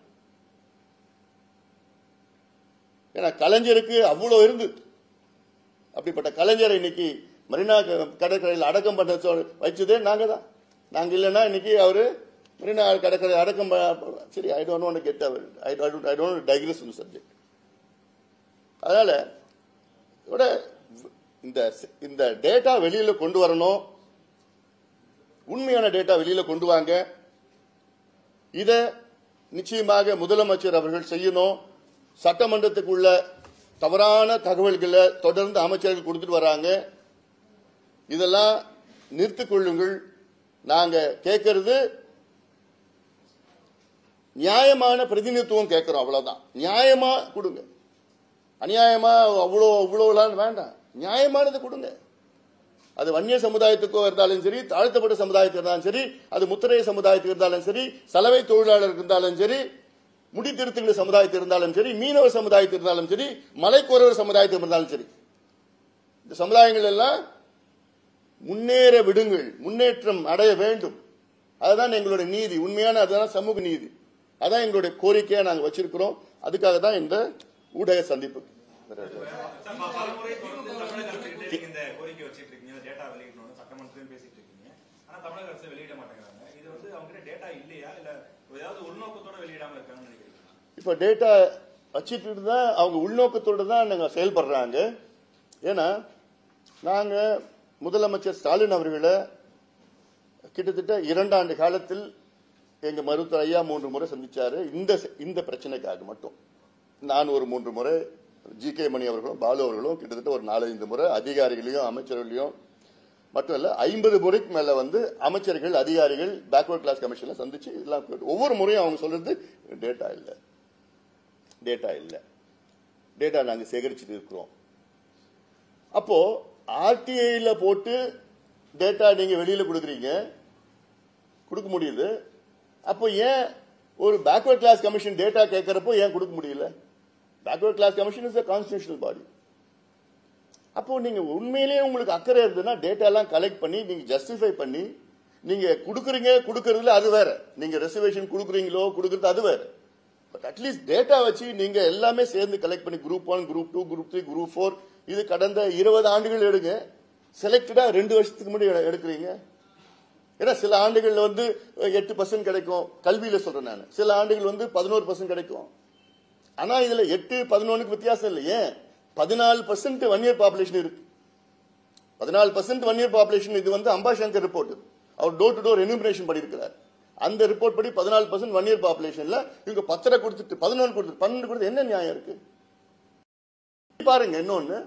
ஏன்னா கலைஞருக்கு அவ்வளவு இருந்து அப்படிப்பட்ட கலைஞரை இன்னைக்கு மெரினா கடற்கரையில் அடக்கம் பண்ண வச்சதே நாங்க தான். நாங்க இல்லைன்னா இன்னைக்கு அவரு மெரினா கடற்கரை அடக்கம் சரி. I don't want to get I don't digress in subject. அதனால இந்த டேட்டா வெளியில கொண்டு வரணும். உண்மையான டேட்டா வெளியில கொண்டு வாங்க. இத நிச்சயமாக முதலமைச்சர் அவர்கள் செய்யணும். சட்டமன்றத்துக்குள்ள தவறான தகவல்களை தொடர்ந்து அமைச்சர்கள் கொடுத்துட்டு வராங்க. இதெல்லாம் நிறுத்திக் கொள்ளுங்கள். நாங்க கேட்கறது நியாயமான பிரதிநிதித்துவம் கேட்கிறோம், அவ்வளவுதான். நியாயமா கொடுங்க. அநியாயமா அவ்வளோலாம் வேண்டாம். நியாயமானது கொடுங்க. அது வன்னிய சமுதாயத்துக்கோ இருந்தாலும் சரி, தாழ்த்தப்பட்ட சமுதாயத்துக்கு இருந்தாலும் சரி, அது முத்திரைய சமுதாயத்துக்கு இருந்தாலும் சரி, சலவை தொழிலாளருக்கு இருந்தாலும் சரி, முடித்திருத்துகிற சமுதாயத்தில் இருந்தாலும் சரி, மீனவ சமுதாயத்தில் இருந்தாலும் சரி, மலைக்கோரவர் சமுதாயத்தில் இருந்தாலும் சரி, இந்த சமுதாயங்கள் எல்லாம் முன்னேற விடுங்கள். முன்னேற்றம் அடைய வேண்டும். அதுதான் எங்களுடைய நீதி. உண்மையான அதுதான் சமூக நீதி. அதான் எங்களுடைய கோரிக்கையா நாங்க வச்சிருக்கிறோம். அதுக்காக தான் இந்த ஊடக சந்திப்பு. இப்ப டேட்டா வச்சிட்டு தான் அவங்க உள்நோக்கத்தோடு தான் நாங்க செயல்படுறாங்க. ஏன்னா நாங்க முதலமைச்சர் ஸ்டாலின் அவர்களை கிட்டத்தட்ட 2 ஆண்டு காலத்தில் எங்க மருத்துவர் ஐயா 3 முறை சந்திச்சாரு. இந்த பிரச்சனைக்காக மட்டும் நான் ஒரு 3 முறை, ஜி.கே. மணி அவர்களும் பாலு அவர்களும் கிட்டத்தட்ட ஒரு 4-5 முறை அதிகாரிகளையும் அமைச்சர்களையும் மட்டும் இல்ல 50 முறைக்கு மேல அமைச்சர்கள் அதிகாரிகள் பேக்வர்ட் கிளாஸ் கமிஷன்ல சந்திச்சு இதெல்லாம் ஒவ்வொரு முறையும் அவங்க சொல்றது டேட்டா இல்ல டேட்டா நாங்க சேகரிச்சுட்டு இருக்கிறோம். அப்போ ஆர்டிஐல போட்டு டேட்டா நீங்க வெளியில கொடுக்க முடியுது. அப்போ ஏன் ஒரு பேக்வர்ட் கிளாஸ் கமிஷன் டேட்டா கேட்கறப்போ ஏன் கொடுக்க முடியல? Backward class commission is a constitutional body. அப்போ நீங்க உண்மையிலேயே உங்களுக்கு அக்கறை இருந்ததுன்னா டேட்டா எல்லாம் கலெக்ட் பண்ணி நீங்க ஜஸ்டிஃபை பண்ணி நீங்க கொடுக்கறதுல அது வேற. நீங்க ரிசர்வேஷன் கொடுக்குறீங்களோ கொடுக்கறது அது வேற. பட் அட்லீஸ்ட் டேட்டா வச்சு நீங்க எல்லாமே சேர்ந்து கலெக்ட் பண்ணி குரூப் 1, குரூப் 2, குரூப் 3, குரூப் 4 இது கடந்த 20 ஆண்டுகள் எடுங்க. செலக்டடா 2 வருஷத்துக்கு முன்னாடி எடுக்கிறீங்க. ஏன்னா சில ஆண்டுகள் 8% கிடைக்கும், கல்வியில சொல்றேன் நான். சில ஆண்டுகள் 11% கிடைக்கும். ஆனா இதுல 8-11 வித்தியாசம் இல்லை. ஏன் 14% 1 year பாப்புலேஷன் இருக்கு. 14% 1 year பாப்புலேஷன். இது அம்பாசங்கர் ரிப்போர்ட். அவர் டோர் டு டோர் எனுமரேஷன் பண்ணியிருக்கிறார். அந்த ரிப்போர்ட் படி 14% 1 year பாப்புலேஷன்ல இவங்க 10 கொடுத்துட்டு 11 கொடுத்துட்டு 12 கொடுத்து என்ன நியாயம் இருக்கு பாருங்க. இன்னொன்னு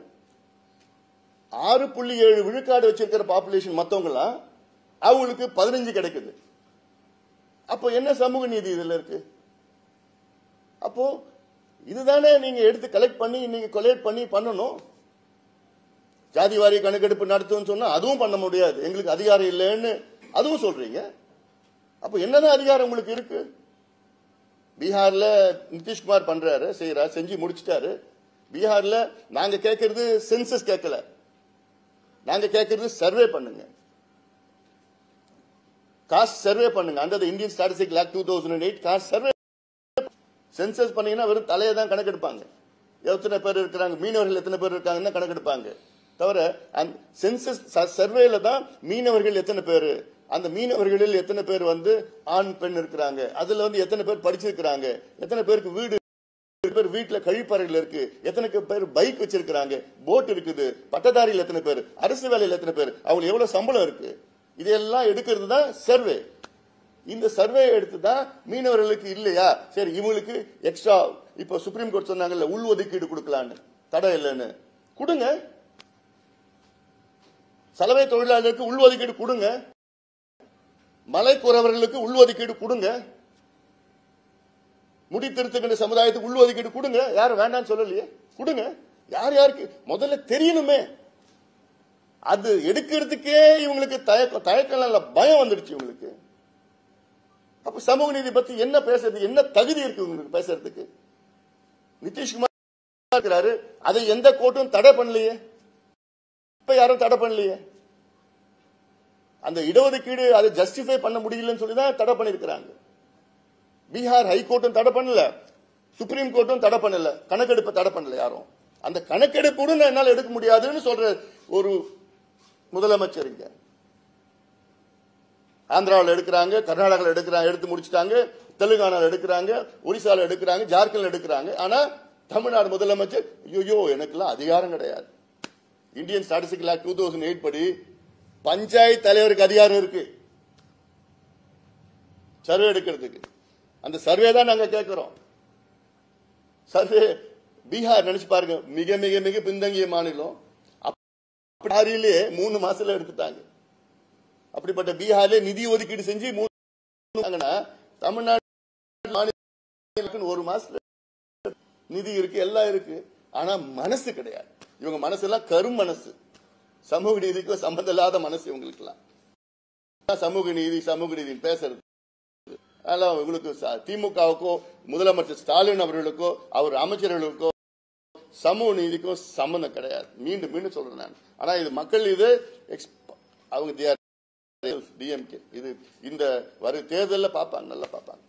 6.7 விழுக்காடு வச்சிருக்கிற பாப்புலேஷன் மத்தவங்கலாம் அவங்களுக்கு 15 கிடைக்குது. அப்போ என்ன சமூக நீதி இதுல இருக்கு? அப்போ இதுதானே நீங்க எடுத்து கலெக்ட் பண்ணி நீங்க கொலேட் பண்ணி பண்ணணும். ஜாதி வாரி கணக்கெடுப்பு நடத்தும் சொன்னா அதுவும் பண்ண முடியாது, எங்களுக்கு அதிகாரம் இல்லைன்னு அதுவும் சொல்றீங்க. அப்போ என்னதான் அதிகாரம் உங்களுக்கு இருக்கு? பீகார்ல நிதிஷ்குமார் பண்றாரு, செய்யறாரு, செஞ்சு முடிச்சிட்டாரு. பீகார்ல நாங்க கேட்கறது சென்சஸ் கேட்கல, நாங்க கேட்கறது சர்வே பண்ணுங்க, காஸ்ட் சர்வே பண்ணுங்க. அந்த Indian statistics act 2008 caste survey. Census பண்ணீங்கன்னா வெறும் தலையை தான் கணக்கெடுப்பாங்க. எத்தனை பேர் இருக்கிறாங்க, மீனவர்கள் எத்தனை பேர் இருக்காங்கன்னு கணக்கெடுப்பாங்க. தவிர அந்த சென்சஸ் சர்வேல தான் மீனவர்கள் எத்தனை பேர், அந்த மீனவர்களில் எத்தனை பேர் ஆண் பெண் இருக்கிறாங்க, அதுல எத்தனை பேர் படிச்சிருக்கிறாங்க, எத்தனை பேருக்கு வீடு பேர் வீட்டுல கழிப்பறைகள் இருக்கு, எத்தனை பேர் பைக் வச்சிருக்கிறாங்க, போட் இருக்குது, பட்டதாரிகள் எத்தனை பேர், அரசு வேலையில் எத்தனை பேர், அவங்களுக்கு எவ்வளவு சம்பளம் இருக்கு, இதெல்லாம் எடுக்கிறது தான் சர்வே. இந்த சர்வே எடுத்து தான் மீனவர்களுக்கு இல்லையா சரி இவங்களுக்கு எக்ஸ்ட்ரா இப்ப சுப்ரீம் கோர்ட் சொன்னாங்கல்ல உள் ஒதுக்கீடு கொடுக்கலான்னு, தடை இல்லைன்னு கொடுங்க. சலவை தொழிலாளர்களுக்கு உள் ஒதுக்கீடு கொடுங்க, மலைக்குறவர்களுக்கு உள் ஒதுக்கீடு கொடுங்க, முடித்திருத்துகின்ற சமுதாயத்துக்கு உள் ஒதுக்கீடு கொடுங்க. யாரும் வேண்டாம்னு சொல்லலையே, கொடுங்க. யார் யாருக்கு முதல்ல தெரியணுமே. அது எடுக்கிறதுக்கே இவங்களுக்கு தயக்கம் இல்ல, பயம் வந்துடுச்சு இவங்களுக்கு. அப்ப சமூக நீதி பத்தி என்ன பேசுறது, என்ன தகுதி இருக்கு உங்களுக்கு பேசுறதுக்கு? நிதிஷ்குமார் இருக்கிறாரு, அதை எந்த கோர்ட்டும் தடை பண்ணலையே, இப்ப யாரும் தடை பண்ணலையே. அந்த இடஒதுக்கீடு அதை ஜஸ்டிஃபை பண்ண முடியலன்னு சொல்லிதான் தடை பண்ணிருக்கிறாங்க. பீகார் ஹைகோர்ட்டும் தடை பண்ணல, சுப்ரீம் கோர்ட்டும் தடை பண்ணல, கணக்கெடுப்பு தடை பண்ணல யாரும். அந்த கணக்கெடுப்பு என்னால் எடுக்க முடியாதுன்னு சொல்ற ஒரு முதலமைச்சர் இங்க ஆந்திராவில் எடுக்கிறாங்க, கர்நாடகாவில் எடுக்கிறாங்க, எடுத்து முடிச்சிட்டாங்க, தெலுங்கானாவில் எடுக்கிறாங்க, ஒரிசால எடுக்கிறாங்க, ஜார்க்கண்ட்ல எடுக்கிறாங்க. ஆனா தமிழ்நாடு முதலமைச்சர் ஐயோ எனக்குலாம் அதிகாரம் கிடையாது. இந்தியன் ஸ்டாட்டிஸ்டிக்கல் ஆக்ட் 2008 படி பஞ்சாயத்து தலைவருக்கு அதிகாரம் இருக்கு சர்வே எடுக்கிறதுக்கு. அந்த சர்வே தான் நாங்க கேட்கிறோம். சர்வே பீகார் நினைச்சு பாருங்க, மிக மிக மிக பின்தங்கிய மாநிலம். 3 மாசத்துல எடுத்துட்டாங்க. அப்படிப்பட்ட பீகார்ல நிதி ஒதுக்கீடு செஞ்சு 3 தமிழ்நாடு 1 மாசத்துல நிதி இருக்கு, எல்லாம் இருக்கு. ஆனா மனசு கிடையாது. இவங்க மனசு எல்லாம் கரும் மனசு, சமூக நீதிக்கு சம்பந்தம் இல்லாத மனசு இவங்களுக்கு எல்லாம். சமூக நீதி பேசுறது உங்களுக்கு திமுகவுக்கோ முதலமைச்சர் ஸ்டாலின் அவர்களுக்கோ அவர் அமைச்சர்களுக்கோ சமூக நீதிக்கும் சம்பந்தம் கிடையாது. மீண்டும் மீண்டும் சொல்றேன் நான். ஆனா இது மக்கள் இது அவங்க டிஎம்கே இது இந்த வரும் தேர்தலில் பார்ப்பாங்க, நல்லா பார்ப்பாங்க.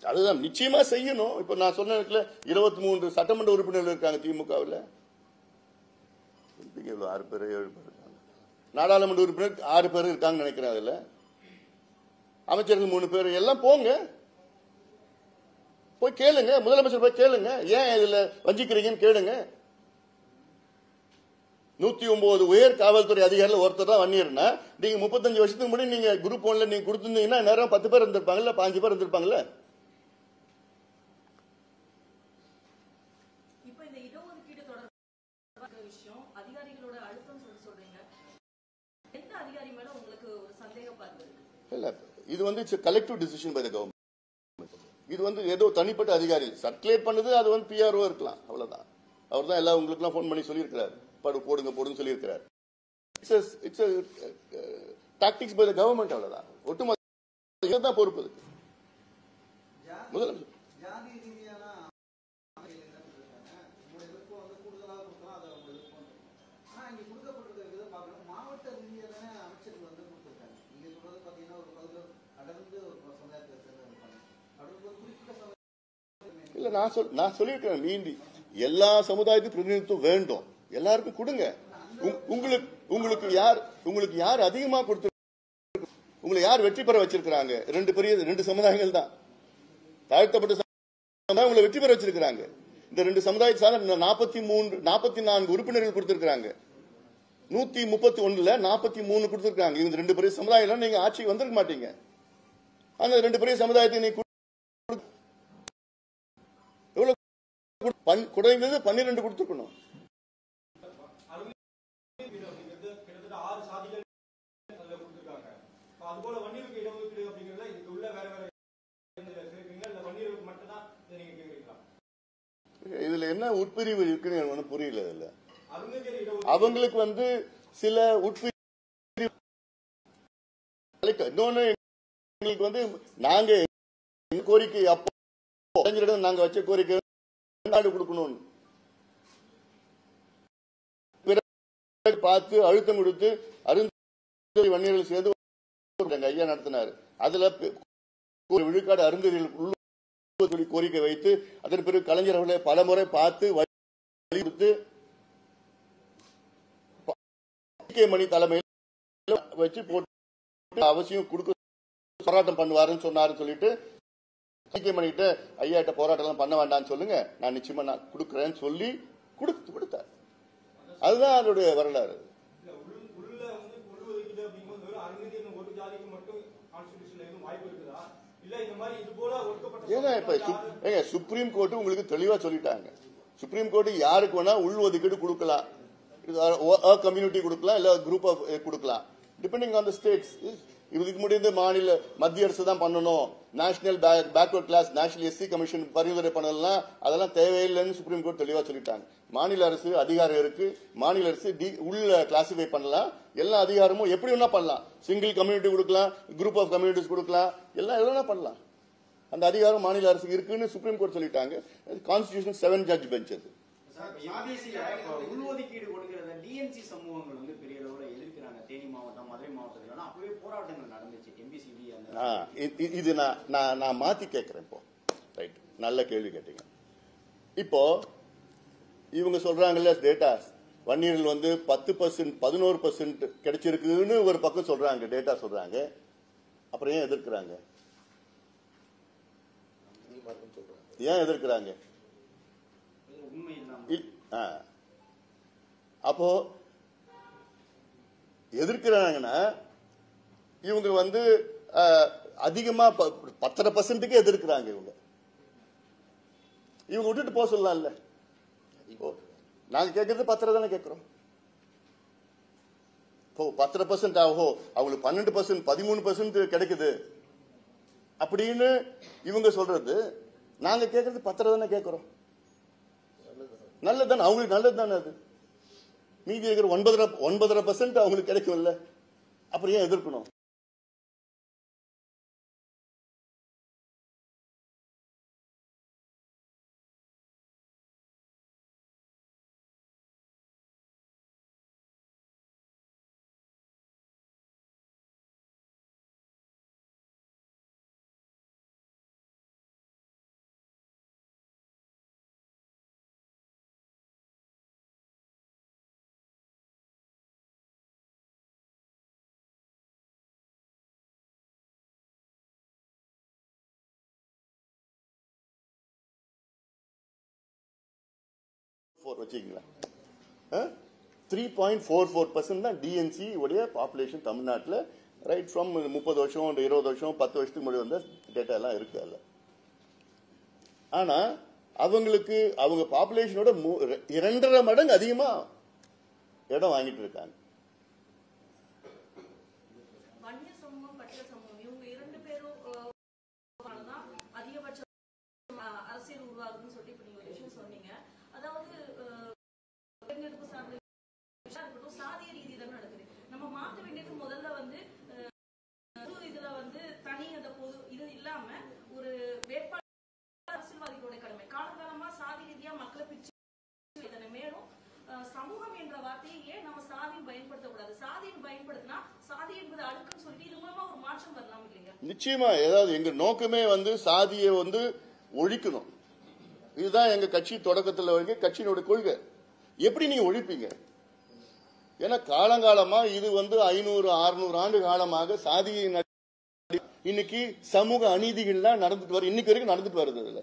அதுதான் நிச்சயமா செய்யணும். இப்ப நான் சொன்ன 23 சட்டமன்ற உறுப்பினர்கள் இருக்காங்க திமுகவில். 6 பேர் 7 பேர் இருக்காங்க. நாடாளுமன்ற உறுப்பினர் 6 பேர் இருக்காங்க நினைக்கிறேன். அதுல அமைச்சர்கள் 3 பேர். எல்லாம் போங்க, போய் கேளுங்க, முதலமைச்சர் போய் கேளுங்க, ஏன் இதுல வஞ்சிக்கிறீங்கன்னு கேளுங்க. 109 உயர் காவல்துறை அதிகாரிகள் ஒருத்தர் தான் வன்னியர்னா, நீங்க 35 வருஷத்துக்கு முன்னாடி நீங்க குரூப் 1ல நீங்க கொடுத்திருந்தீங்கன்னா நேரம் 10 பேர் இருந்திருப்பாங்கல்ல, 5 பேர் இருந்திருப்பாங்கல்ல. இது collective decision by the government. இது ஏதோ தனிப்பட்ட அதிகாரி சர்க்குலேட் பண்ணது, அது பிஆர்ஓ இருக்கலாம், அவ்வளவுதான். அவர் தான் எல்லாம் உங்களுக்கு ஃபோன் பண்ணி சொல்லியிருக்கிறார், போடுங்க சொல்லியிருக்கிறார். It's tactics by the government, அவ்வளவுதான். ஒட்டுமொத்த தான் பொறுப்பு இருக்கு. முதலமைச்சர் இல்ல நான் சொல்லியிருக்கேன், மீண்டி எல்லா சமுதாயத்துக்கும் பிரதிநிதித்துவம் வேண்டும், எல்லாருக்கும் கொடுங்க. உங்களுக்கு யார் அதிகமா கொடுத்து உங்களை யார் வெற்றி பெற வச்சிருக்காங்க? 2 சமுதாயங்கள் தான். தாழ்த்தப்பட்ட சமுதாயம் உங்களை வெற்றி பெற வச்சிருக்காங்க. இந்த 2 சமுதாயத்தால 44 உறுப்பினர்கள் கொடுத்திருக்காங்க. 131ல 43 கொடுத்திருக்காங்க. இந்த 2 பெரிய சமுதாயம் நீங்க ஆட்சிக்கு வந்திருக்க மாட்டீங்க. அந்த 2 பெரிய சமுதாயத்தை நீங்க குறைந்தது 12 கொடுத்துக்கணும். இதுல என்ன உட்பிரிவு இருக்குன்னு எனக்கு புரியல. இதுல அவங்களுக்கு சில உட்பிரிவு, இன்னொன்னு எங்களுக்கு நாங்க கோரிக்கை அப்போ நாங்க வச்ச கோரிக்கை நாடு கொடுக்கணும் பார்த்து அழுத்தம் கொடுத்து அருந்ததி வன்னியர்கள் சேர்ந்து ஐயா நடத்தினார். அதுல விழுக்காடு அருந்ததிகள் கோரிக்கை வைத்து அதன் பிறகு கலைஞர் அவர்களை பல முறை பார்த்து வலியுறுத்தி மணி தலைமையில் வச்சு போட்டு அவசியம் கொடுக்க போராட்டம் பண்ணுவாருன்னு சொன்னாருன்னு சொல்லிட்டு மணிகிட்ட ஐயாட்ட போராட்டம் பண்ண வேண்டாம்னு சொல்லுங்க, நான் நிச்சயமா நான் கொடுக்கறேன்னு சொல்லி கொடுத்தார். அதுதான் அதனுடைய வரலாறு. ஏங்க சுப்ரீம் கோர்ட் உங்களுக்கு தெளிவா சொல்லிட்டாங்க. சுப்ரீம் கோர்ட் யாருக்கு வேணா உள் ஒதுக்கீடு கொடுக்கலாம், கம்யூனிட்டி கொடுக்கலாம், இல்ல குரூப் ஆஃப் கொடுக்கலாம், டிபெண்டிங் ஆன் தி ஸ்டேட்ஸ். இதுக்கு முடிந்து மாநில மத்திய அரசு தான் பண்ணணும், national backward class national SC commission பரிந்துரை பண்ணலாம், அதெல்லாம் தேவையில்லைன்னு சுப்ரீம் கோர்ட் தெளிவா சொல்லிட்டாங்க. மாநில அரசு அதிகாரம் இருக்கு, மாநில அரசு உள்ள கிளாசிஃபை பண்ணலாம், எல்லா அதிகாரமும் எப்படி வேணா பண்ணலாம், சிங்கிள் கம்யூனிட்டி கொடுக்கலாம், குரூப் ஆஃப் கம்யூனிட்டிஸ் கொடுக்கலாம், எல்லாம் பண்ணலாம். அந்த அதிகாரம் மாநில அரசுக்கு இருக்குன்னு சுப்ரீம் கோர்ட் சொல்லிட்டாங்க. கான்ஸ்டிடியூஷன் 7 ஜட்ஜ் பெஞ்ச் அது. உள்ஒதுக்கீடு கொடுக்கறத டிஎன்சி சமூகங்கள் பெரிய அளவுல எதிர்க்கிறாங்க. தேனி மாவட்டம், மதுரை மாவட்டத்தில் அப்பவே போராட்டங்கள் நடந்துச்சு. எம்பிசிடி இது நான் மாத்தி கேட்கிறேன். இப்போ ரைட், நல்ல கேள்வி கேட்டீங்க. இப்போ இவங்க சொல்றாங்கல்ல டேட்டா வன்னியர்கள் வந்து 10% 11% கிடைச்சிருக்குன்னு ஒரு பக்கம் சொல்றாங்க, டேட்டா சொல்றாங்க. அப்புறம் ஏன் எதிர்க்கிறாங்க? ஏன் எதிர்க்கிறாங்க? அப்போ எதிர்க்கிறாங்கன்னா இவங்க வந்து அதிகமா 10% எதிர்க்கிறாங்க. இவங்க விட்டுட்டு போக சொல்லலாம்ல. நாங்க கேட்கறது 10 தானே கேட்கிறோம். இப்போ 10% ஆகோ அவங்களுக்கு 12% 13% கிடைக்குது அப்படின்னு இவங்க சொல்றது, நாங்க கேட்கறது 10 தானே கேட்கிறோம். நல்லதுதானே, அவங்களுக்கு நல்லது தானே. அது மீதி இருக்கிற 9.5% அவங்களுக்கு கிடைக்கும்ல. அப்புறம் ஏன் எதிர்க்கணும்? வச்சுக்கீங்களா? 3.44% தான் டிஎன்சி உடைய பாப்புலேஷன் தமிழ்நாட்டில். ரைட் ஃப்ரம் 30 வருஷம் 20 வருஷம் 10 வருஷத்துக்கு முன்னாடி வந்த டேட்டா எல்லாம் இருக்கு அதுல. ஆனா அவங்களுக்கு அவங்க பாப்புலேஷனோட 2.5 மடங்கு அதிகமா இடம் வாங்கிட்டு இருக்காங்க. அரசியல் உருவாகுதுன்னு சொல்லிட்டு இப்ப நீங்க ஒரு விஷயம் சொன்னீங்க. அதாவது சாதிய ரீதி தான் நடக்குது. நம்ம மாற்ற வேண்டியது முதல்ல வந்து இதுல வந்து தனி அந்த பொது இது இல்லாம ஒரு வேட்பாளர் அரசியல்வாதிகளுடைய கடமை. காலகாலமா சாதி ரீதியா மக்களை பிரிச்சு இதனை மேலும் சமூகம் என்ற வார்த்தையை ஏன் நம்ம சாதியும் பயன்படுத்தக்கூடாது? சாதியும் பயன்படுத்தினா சாதி என்பது அடுக்குன்னு சொல்லிட்டு இது மூலமா ஒரு மாற்றம் வரலாம் இல்லைங்க? நிச்சயமா. ஏதாவது எங்க நோக்கமே வந்து சாதியை வந்து ஒழிக்கணும். இதுதான் எங்க கட்சி தொடக்கத்தில் வரைக்கும் கட்சியினுடைய கொள்கை. எப்படி நீங்க ஒழிப்பீங்க? ஏன்னா காலங்காலமா இது வந்து 500-600 ஆண்டு காலமாக சாதியை இன்னைக்கு சமூக அநீதிகள்லாம் நடந்துட்டு வரும். இன்னைக்கு வரைக்கும் நடந்துட்டு வருது. இதுல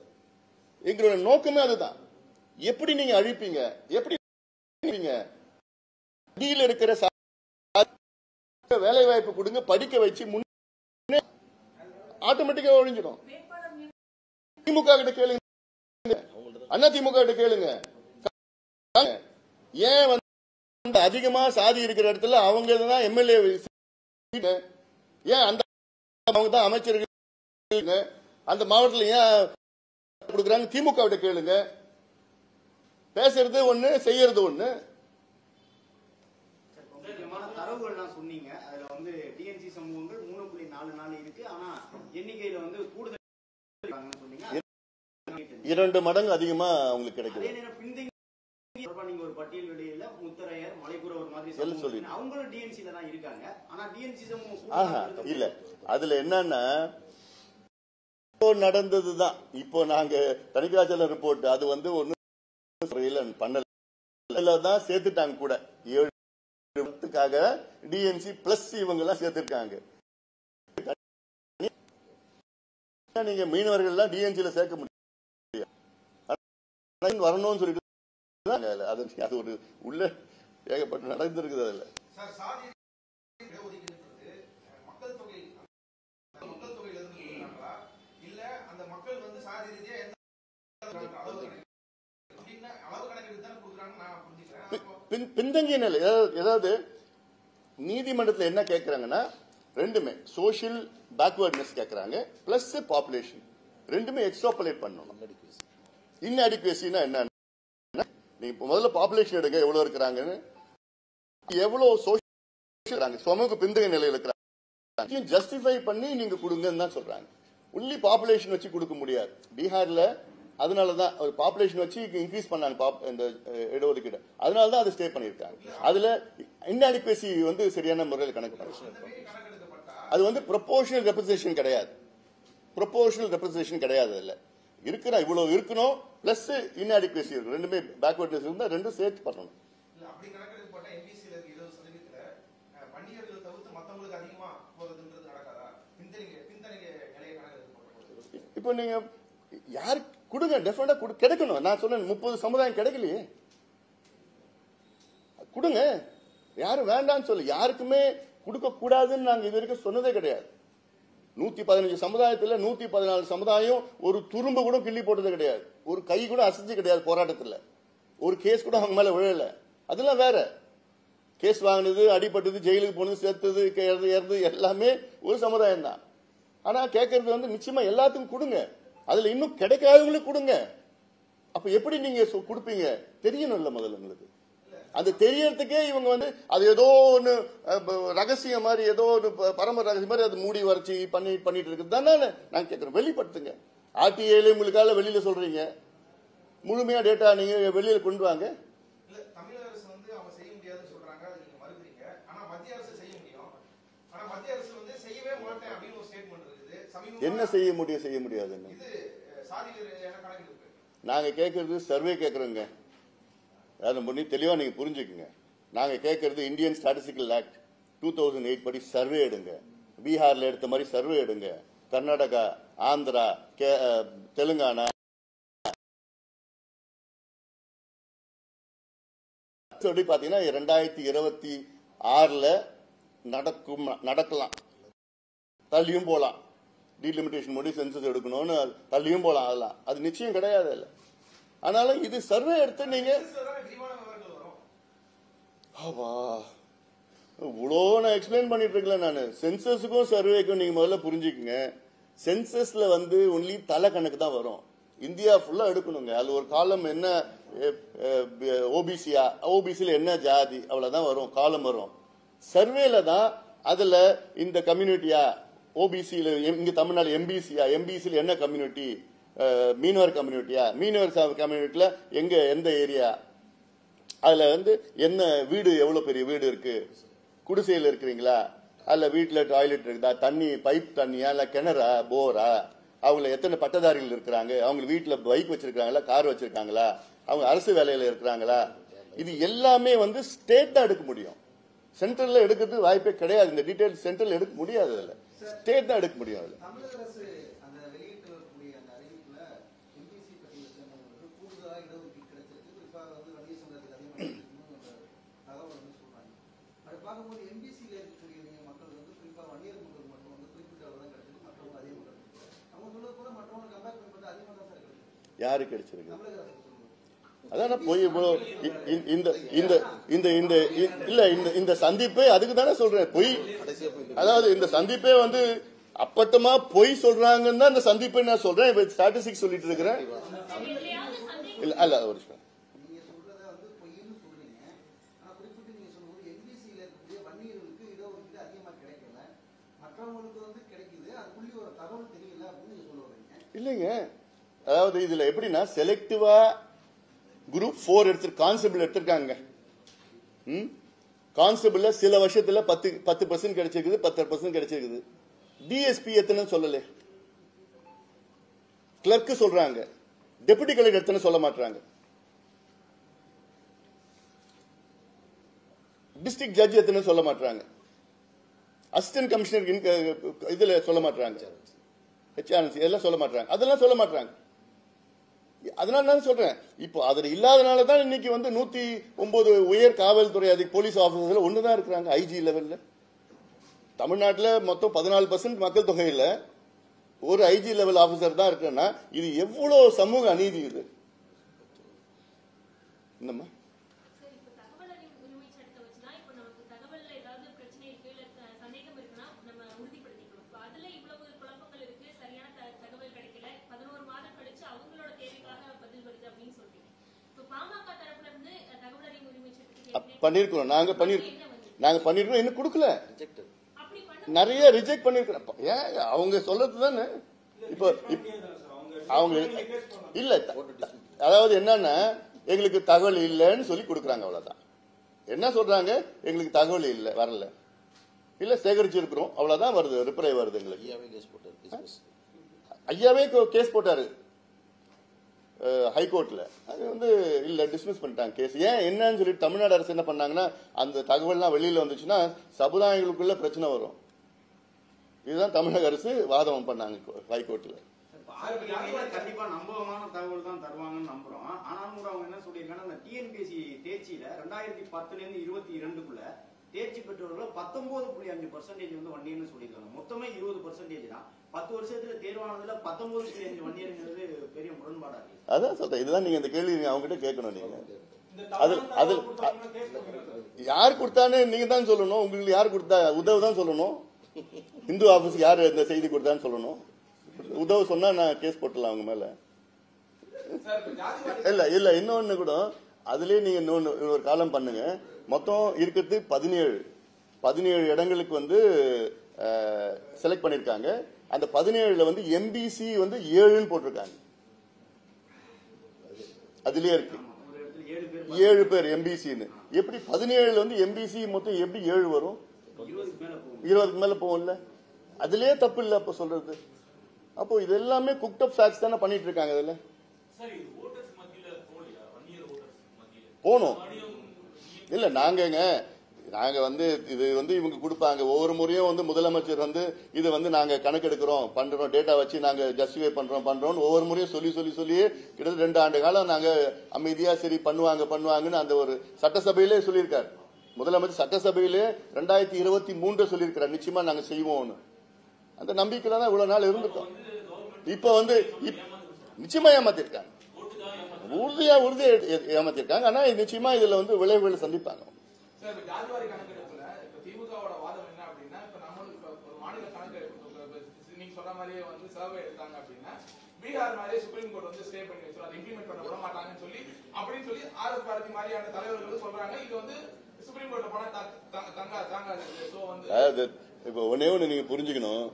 எங்களோட நோக்கமே அதுதான். எப்படி நீங்க அழிப்பீங்க? எப்படி அடியில் இருக்கிற வேலை வாய்ப்பு கொடுங்க, படிக்க வச்சு முன்னே ஆட்டோமேட்டிக்கா ஒழிஞ்சிடும். திமுக கிட்ட கேளுங்க, அண்ணா திமுக கிட்ட கேளுங்க. ஏன் வந்து அதிகமா சாதி இருக்கிற இடத்துல அவங்க தான் எம்எல்ஏ, ஏன் அந்த அவங்க தான் அமைச்சர்கள் அந்த மாவட்டத்தில் ஏன் கொடுக்குறாங்க? திமுக கிட்ட கேளுங்க. பேசுறது ஒண்ணு, செய்யறது ஒண்ணு. தரவுகள்லாம் சொன்னீங்க. அதுல வந்து டிஎன்சி சமூகங்கள் 3.44 இருக்கு. ஆனா எண்ணிக்கையில வந்து கூடுதல் 2 மடங்கு அதிகமா அவங்களுக்கு கிடைக்குது. நீங்க ஒரு பட்டியல் வெளியில முத்தரையர் மலைக்குறவர் மாதிரி சொல்லி அவங்களும் டிஎன்சில தான் இருக்காங்க. ஆனா டிஎன்சி சமூகம் இல்ல. அதுல என்னன்னா நடந்ததுதான். இப்போ நாங்க தணிகாச்சலம் ரிப்போர்ட் அது வந்து ஒண்ணு பண்ணல தான் சேர்த்துட்டாங்க கூட. 7 டிஎன்சி பிளஸ் இவங்க எல்லாம் சேர்த்திருக்காங்க. நீங்க மீனவர்கள் எல்லாம் டிஎன்சில சேர்க்க முடியும் வரணும்னு சொல்லிட்டு அது ஒரு உள்ள ஏகப்பட்டு நடந்திருக்குது. அதுல பின்தங்கிய நிலை. ஏதாவது நீதிமன்றத்தில் என்ன கேட்கறாங்கன்னா ரெண்டுமே சோசியல் பேக்வர்ட்னஸ் கேட்கறாங்க பிளஸ் பாப்புலேஷன் ரெண்டுமே எக்ஸ்ட்ராபுலேட் பண்ணணும். இன்அடிக்குவசினா என்ன? நீங்க முதல்ல பாப்புலேஷன் எடுங்க, எவ்வளவு இருக்கிறாங்கன்னு, எவ்வளவு சோசியல் சமூக பின்தங்கிய நிலையில் இருக்கிறாங்க ஜஸ்டிஃபை பண்ணி நீங்க கொடுங்கன்னு தான் சொல்றாங்க. உள்ளி பாப்புலேஷன் வச்சு கொடுக்க முடியாது. பீகார்ல அதனாலதான் ஒரு பாப்புலேஷன் வச்சு இன்க்ரீஸ் பண்ணாங்க இந்த இடஒதுக்கீடு. அதனாலதான் அதை ஸ்டே பண்ணிருக்காங்க. அதுல இன்அடிக்குவசி வந்து சரியான முறையில் கணக்கு பண்ண அது வந்து ப்ரொபோர்ஷனல் ரெப்ரசன்டேஷன் கிடையாது. ப்ரொபோர்ஷனல் ரெப்ரசன்டேஷன் கிடையாது. அதில் இருக்கிற இவ்வளவு இருக்கணும் பிளஸ் இன்அடிக்வசி இருக்கும். ரெண்டுமே பேக்வர்ட்னஸ் இருந்தால் ரெண்டும் சேர்த்து பண்ணணும். அப்படி கணக்கெடுப்பு போட்டா எம்பிசில 20% வன்னியர்கள் தவிர்த்து மற்றவங்களுக்கு அதிகமா போறதுன்றது நடக்காதா? பின்தங்கிய நிலையை கணக்கெடுப்பு போட்டா இப்போ நீங்க யாரு கொடுங்க, டெஃபினட்டா கிடைக்கணும். நான் சொன்னேன் 30 சமுதாயம் கிடைக்கலையே, கொடுங்க. யாரும் வேண்டாம்னு சொல்லு, யாருக்குமே கொடுக்க கூடாதுன்னு நாங்க இது வரைக்கும் சொன்னதே கிடையாது. 115 சமுதாயத்தில் 114 சமுதாயம் ஒரு துரும்பு கூட கிள்ளி போட்டது கிடையாது. ஒரு கை கூட அசைச்சு கிடையாது போராட்டத்தில். ஒரு கேஸ் கூட அவங்க மேல விழல. அதெல்லாம் வேற. கேஸ் வாங்கினது, அடிபட்டது, ஜெயிலுக்கு போனது, சேர்த்தது, இறந்து எல்லாமே ஒரு சமுதாயம் தான். ஆனா கேட்கறது வந்து நிச்சயமா எல்லாத்துக்கும் கொடுங்க. அதுல இன்னும் கிடைக்காதவங்களுக்கு கொடுங்க. அப்ப எப்படி நீங்க கொடுப்பீங்க தெரியணும் இல்ல முதல்ல உங்களுக்கு. அது தெரியறதுக்கே இவங்க வந்து அது ஏதோ ஒண்ணு ரகசியம் மாதிரி, ஏதோ ஒன்று பரம ரகசியம் மாதிரி அது மூடி வரைச்சி பண்ணிட்டு இருக்குது தானே நான் கேட்கிறேன். வெளிப்படுத்துங்க. ஆர்டிஐல உங்களுக்காக வெளியில சொல்றீங்க, முழுமையா டேட்டா நீங்க வெளியில கொண்டு வாங்க. இல்ல தமிழக அரசு வந்து அவங்க செய்ய முடியாதுன்னு சொல்றாங்க, அது நீங்க மறுக்கிறீங்க. ஆனா மத்திய அரசு செய்ய முடியும். ஆனா மத்திய அரசு வந்து செய்யவே மாட்டேன் அப்படின்னு ஒரு ஸ்டேட்மெண்ட் இருக்குது. என்ன செய்ய முடியாதுன்னு இது சாதி கணக்கெடுப்பு நாங்க கேட்கறது சர்வே கேட்கறோங்க. அதை பண்ணி தெளிவா நீங்க புரிஞ்சுக்குங்க. நாங்க கேட்கறது இந்தியன் ஸ்டாட்டிஸ்டிக்கல் ஆக்ட் 2008 படி சர்வே எடுங்க. பீகார்ல எடுத்த மாதிரி சர்வே எடுங்க. கர்நாடகா, ஆந்திரா, தெலுங்கானா பாத்தீங்கன்னா 2026 நடக்கலாம். தள்ளியும் போலாம். டீலிமிட்டேஷன் முடி சென்சஸ் எடுக்கணும்னு தள்ளியும் போலாம். அதெல்லாம் அது நிச்சயம் கிடையாது. இல்ல ஆனாலும் இது சர்வே எடுத்து நீங்க இவ்வளோ நான் எக்ஸ்பிளைன் பண்ணிட்டு இருக்கல. நான் சென்சஸுக்கும் சர்வேக்கும் நீங்க முதல்ல புரிஞ்சுக்குங்க. சென்சஸ்ல வந்து ஒன்லி தலை கணக்கு தான் வரும். இந்தியா ஃபுல்லா எடுக்கணுங்க. அது ஒரு காலம் என்ன ஓபிசியா, ஓபிசில என்ன ஜாதி, அவ்வளவுதான் வரும், காலம் வரும். சர்வேல தான் அதுல இந்த கம்யூனிட்டியா, ஓபிசியில இங்க தமிழ்நாடு எம்பிசியா, எம்பிசியில என்ன கம்யூனிட்டி, மீனவர் கம்யூனிட்டியா, மீனவர் கம்யூனிட்டியில எங்க எந்த ஏரியா, அதுல வந்து என்ன வீடு, எவ்வளவு பெரிய வீடு இருக்கு, குடிசையில் இருக்கிறீங்களா, அல்ல வீட்டுல டாய்லெட் இருக்குதா, தண்ணி பைப் தண்ணியா, இல்ல கிணறா, போரா, அவங்க எத்தனை பட்டதாரிகள் இருக்கிறாங்க, அவங்க வீட்டுல பைக் வச்சிருக்காங்களா, கார் வச்சிருக்காங்களா, அவங்க அரசு வேலையில இருக்கிறாங்களா, இது எல்லாமே வந்து ஸ்டேட் தான் எடுக்க முடியும். சென்ட்ரல்ல எடுக்கிறது வாய்ப்பே கிடையாது. இந்த டீடைல் சென்ட்ரல் எடுக்க முடியாது. அதுல ஸ்டேட் தான் எடுக்க முடியும். அதுல தமிழக அரசு அந்த வெளியிட்டிருக்கக்கூடிய அந்த அறிவிப்புல எம்பிசி பட்டியலுக்கு கூடுதலாக இடஒதுக்கீடு கிடைச்சிருக்கு. குறிப்பாக வந்து வன்னிய சமுதாயத்துக்கு அதிகமாக தகவல் வந்து சொல்றாங்க. அதை பார்க்கும்போது எம்பிசியில இருக்கக்கூடிய மக்கள் வந்து குறிப்பாக வன்னியர் மக்கள் மட்டும் வந்து குறிப்பிட்ட அளவு தான் கிடைச்சிருக்கு, மற்றவங்க அதே மக்கள். அவங்க சொல்றது கூட மற்றவங்க கம்பேர் பண்ணுறது அதிகமாக தான் சார் கிடைச்சிருக்கு. யாரு கிடைச்சிருக்கு? தமிழக அரசு அதான் போய் இந்த சந்திப்பே அதுக்கு தானே சொல்றேன். பொய், அதாவது இந்த சந்திப்பே வந்து அப்பட்டமா பொய் சொல்றாங்கன்னு தான் இந்த சந்திப்பை நான் சொல்றேன். இப்ப ஸ்டாட்டிஸ்டிக்ஸ் சொல்லிட்டு இருக்கிறேன். இல்ல அல்ல ஒரு நீங்க சொல்றத வந்து பொய்ன்னு சொல்றீங்க. ஆனா குறிப்பிட்டு நீங்க சொல்லும்போது எம்பிசியில இருக்கக்கூடிய வன்னியர்களுக்கு இடஒதுக்கீடு அதிகமா கிடைக்கல, மற்றவங்களுக்கு வந்து கிடைக்குது, அது புள்ளி ஒரு தகவல் தெரியல அப்படின்னு நீங்க சொல்ல வரீங்க. இல்லைங்க. அதாவது இதுல எப்படின்னா செலக்டிவா குரூப் 4 கான்ஸ்டபிள் எடுத்திருக்காங்க. கான்ஸ்டபிள்ல சில வருஷத்துல 10% கிடைச்சிருக்குது, 10% கிடைச்சிருக்குது. டிஎஸ்பி எத்தனை சொல்லல, கிளர்க் சொல்றாங்க, டெபுட்டி கலெக்டர் எத்தனை சொல்ல மாட்டாங்க, டிஸ்ட்ரிக்ட் ஜட்ஜ் எத்தனை சொல்ல மாட்டாங்க, அசிஸ்டன்ட் கமிஷனர் இதுல சொல்ல மாட்டாங்க, ஹெச்ஆர்என்சி எல்லாம் சொல்ல மாட்டாங்க, அதெல்லாம் சொல்ல மாட்டாங்க. அதனால நான் சொல்றேன், இப்போ அதுல இல்லாதனாலதான் இன்னைக்கு வந்து 109 உயர் காவல்துறை போலீஸ் ஆபீசர்ல ஒண்ணுதான் இருக்கிறாங்க. ஐஜி லெவல்ல தமிழ்நாட்டில் மொத்தம் 14% மக்கள் தொகையில ஒரு ஐஜி லெவல் ஆபீசர் தான் இருக்குன்னா இது எவ்வளவு சமூக அநீதி. இது என்னம்மா பண்ணிருக்கோம். நாங்க பண்ணிருக்கோம், இன்னும் கொடுக்கல, நிறைய ரிஜெக்ட் பண்ணிருக்கோம். ஏன் அவங்க சொல்றது தானே. இப்போ அவங்க இல்ல, அதாவது என்னன்னா எங்களுக்கு தகவல் இல்லைன்னு சொல்லி கொடுக்குறாங்க, அவ்வளவுதான். என்ன சொல்றாங்க, எங்களுக்கு தகவல் இல்லை, வரல. இல்ல சேகரிச்சிருக்கிறோம், அவ்வளவுதான் வருது, ரிப்ளை வருது எங்களுக்கு. ஐயாவே கேஸ் போட்டாரு ஹைகோர்ட்ல. அது வந்து இல்ல டிஸ்மிஸ் பண்ணிட்டாங்க கேஸ். ஏன் என்னன்னு சொல்லிட்டு தமிழ்நாடு அரசு என்ன பண்ணாங்கன்னா, அந்த தகவல்லாம் வெளியில வந்துச்சுன்னா சமுதாயங்களுக்குள்ள பிரச்சனை வரும். இதுதான் தமிழக அரசு வாதம் பண்ணாங்க ஹைகோர்ட்ல. கண்டிப்பா நம்பகமான தகவல் தான் தருவாங்கன்னு நம்புறோம். ஆனாலும் கூட அவங்க என்ன சொல்லியிருக்காங்கன்னா, அந்த டிஎன்பிஎஸ்சி தேர்ச்சியில 2010 இருந்து 22க்குள்ள தேர்ச்சி பெற்றவர்கள் 19.5% வந்து வன்னியர்னு சொல்லியிருக்காங்க. மொத்தமே 20% தான். 10 வருஷத்துல தேர்வானதுல 19.5 வன்னியர்ங்கிறது பெரிய முரண்பாடா இருக்கு. அதான் சொல்றேன், இதுதான் நீங்க இந்த கேள்வி அவங்க கிட்ட கேட்கணும். நீங்க அது யார் கொடுத்தான்னு நீங்க தான் சொல்லணும். உங்களுக்கு யார் கொடுத்தா உதவு தான் சொல்லணும். இந்து ஆபீஸ்க்கு யாரு இந்த செய்தி கொடுத்தான்னு சொல்லணும். உதவு சொன்னா நான் கேஸ் போட்டுலாம் அவங்க மேல. இல்ல இல்ல இன்னொன்னு கூட அதுலயே நீங்க இன்னொரு காலம் பண்ணுங்க. மொத்தம் இருக்கிறது 17 இடங்களுக்கு வந்து செலக்ட் பண்ணிருக்காங்க. அந்த 17ல வந்து எம்பிசி வந்து 7ன்னு போட்டிருக்காங்க. அதுலயே இருக்கு 7 பேர் எம்பிசின்னு. எப்படி 17ல வந்து எம்பிசி மொத்தம் எப்படி 7 வரும்? 20க்கு மேல போகும்ல. அதுலயே தப்பு இல்ல அப்ப சொல்றது. அப்போ இது எல்லாமே குக்ட் அப் ஃபேக்ட்ஸ் தானே பண்ணிட்டு இருக்காங்க. அதுல போனோம் இல்ல நாங்க வந்து இது வந்து இவங்க கொடுப்பாங்க. ஒவ்வொரு முறையும் வந்து முதலமைச்சர் வந்து இது வந்து நாங்க கணக்கெடுக்கிறோம் பண்றோம், டேட்டா வச்சு நாங்க ஜஸ்டிஃபை பண்றோம் ஒவ்வொரு முறையும் சொல்லியே கிட்டத்தட்ட 2 ஆண்டு காலம் நாங்க அமைதியா சரி பண்ணுவாங்கன்னு அந்த ஒரு சட்டசபையிலே சொல்லியிருக்காரு முதலமைச்சர். சட்டசபையிலே 2023 சொல்லியிருக்கிறார் நிச்சயமா நாங்க செய்வோம்னு. அந்த நம்பிக்கையில தான் இவ்வளவு நாள் இருந்துட்டோம். இப்ப வந்து நிச்சயமா ஏமாத்திருக்காங்க, உறுதியா ஏமாத்திருக்காங்க. ஆனா நிச்சயமா இதுல வந்து விளைவுகளை சந்திப்பாங்க. ஜாதிவாரி கணக்கெடுப்புல இப்ப திமுகவோட வாதம் என்ன அப்படின்னா, இப்ப நம்மளுக்கு ஒரு மாநில கணக்கெடுப்பு நீங்க சொல்ற மாதிரியே வந்து சர்வே எடுத்தாங்க அப்படின்னா, பீகார் மாதிரியே சுப்ரீம் கோர்ட் வந்து ஸ்டே பண்ணி வச்சிரும், அதை இம்ப்ளிமெண்ட் பண்ண விட மாட்டாங்கன்னு சொல்லி ஆர்எஸ் பாரதி மாதிரியான தலைவர்கள் சொல்றாங்க. இது வந்து சுப்ரீம் கோர்ட்ல போனா தாங்காது. சோ வந்து இப்ப ஒன்னே ஒண்ணு நீங்க புரிஞ்சுக்கணும்,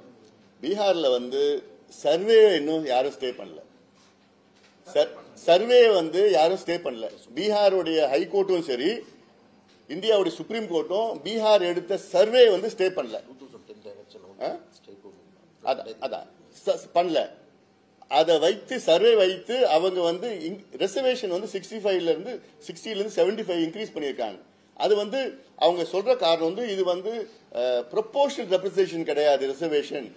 பீகார்ல வந்து சர்வே இன்னும் யாரும் ஸ்டே பண்ணல. சர்வே வந்து யாரும் ஸ்டே பண்ணல. பீகாருடைய ஹைகோர்ட்டும் சரி இந்தியாவுடைய சுப்ரீம் கோர்ட்டும் பீகார் எடுத்த சர்வே வந்து ஸ்டே பண்ணல. பண்ணல. அதை வைத்து சர்வே வைத்து அவங்க வந்து ரிசர்வேஷன் வந்து 60ல இருந்து 75 இன்க்ரீஸ் பண்ணியிருக்காங்க. அது வந்து அவங்க சொல்ற காரணம் வந்து இது வந்து ப்ரொபோர்ஷனல் ரெப்ரசன்டேஷன் கிடையாது ரிசர்வேஷன்.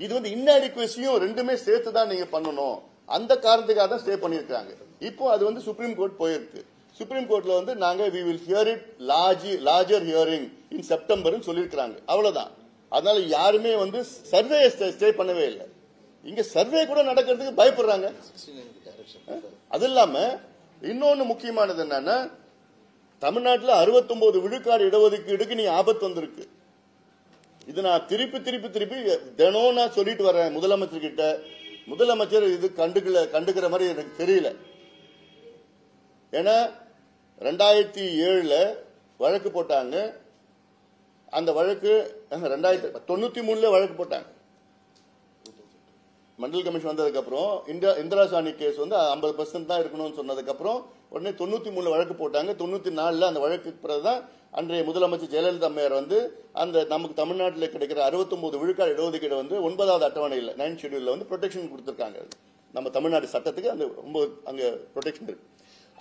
இது வந்து இன்அடிக்வசியும் ரெண்டுமே சேர்த்து தான் நீங்க பண்ணணும். அந்த காரணத்துக்காக தான் ஸ்டே பண்ணியிருக்காங்க. இப்போ அது வந்து சுப்ரீம் கோர்ட் போயிருக்கு. சுப்ரீம் கோர்ட்ல வந்து நாங்க we will hear it larger hearing in September சொல்லிருக்காங்க. அவ்வளவுதான். அதனால யாருமே வந்து சர்வே ஸ்டே பண்ணவே இல்லை. இங்க சர்வே கூட நடக்கிறதுக்கு பயப்படுறாங்க. அது இல்லாம இன்னொன்னு முக்கியமானது என்னன்னா, தமிழ்நாட்டில் 69 விழுக்காடு இடஒதுக்கீடுக்கு நீ ஆபத்து வந்திருக்கு. இது நான் திருப்பி தினம் நான் சொல்லிட்டு வரேன் முதலமைச்சர் கிட்ட. முதலமைச்சர் இது கண்டுக்கிற மாதிரி எனக்கு தெரியல. ஏன்னா 2007ல வழக்கு போட்டாங்க. அந்த வழக்கு 1993ல வழக்கு போட்டாங்க. மண்டல் கமிஷன் வந்ததுக்கு அப்புறம் இந்திரா சாணி கேஸ் வந்து 50% தான் இருக்கணும்னு சொன்னதுக்கு அப்புறம் உடனே 93ல வழக்கு போட்டாங்க. 94ல அந்த வழக்குக்கு பிறகுதான் அன்றைய முதலமைச்சர் ஜெயலலிதா அம்மையார் வந்து அந்த நமக்கு தமிழ்நாட்டில் கிடைக்கிற 69 விழுக்காடு இடஒதுக்கீடு வந்து 9வது அட்டவணையில் 9th ஷெட்யூல்ல வந்து ப்ரொடெக்ஷன் கொடுத்திருக்காங்க. நம்ம தமிழ்நாடு சட்டத்துக்கு அந்த அங்க ப்ரொடெக்ஷன் இருக்கு.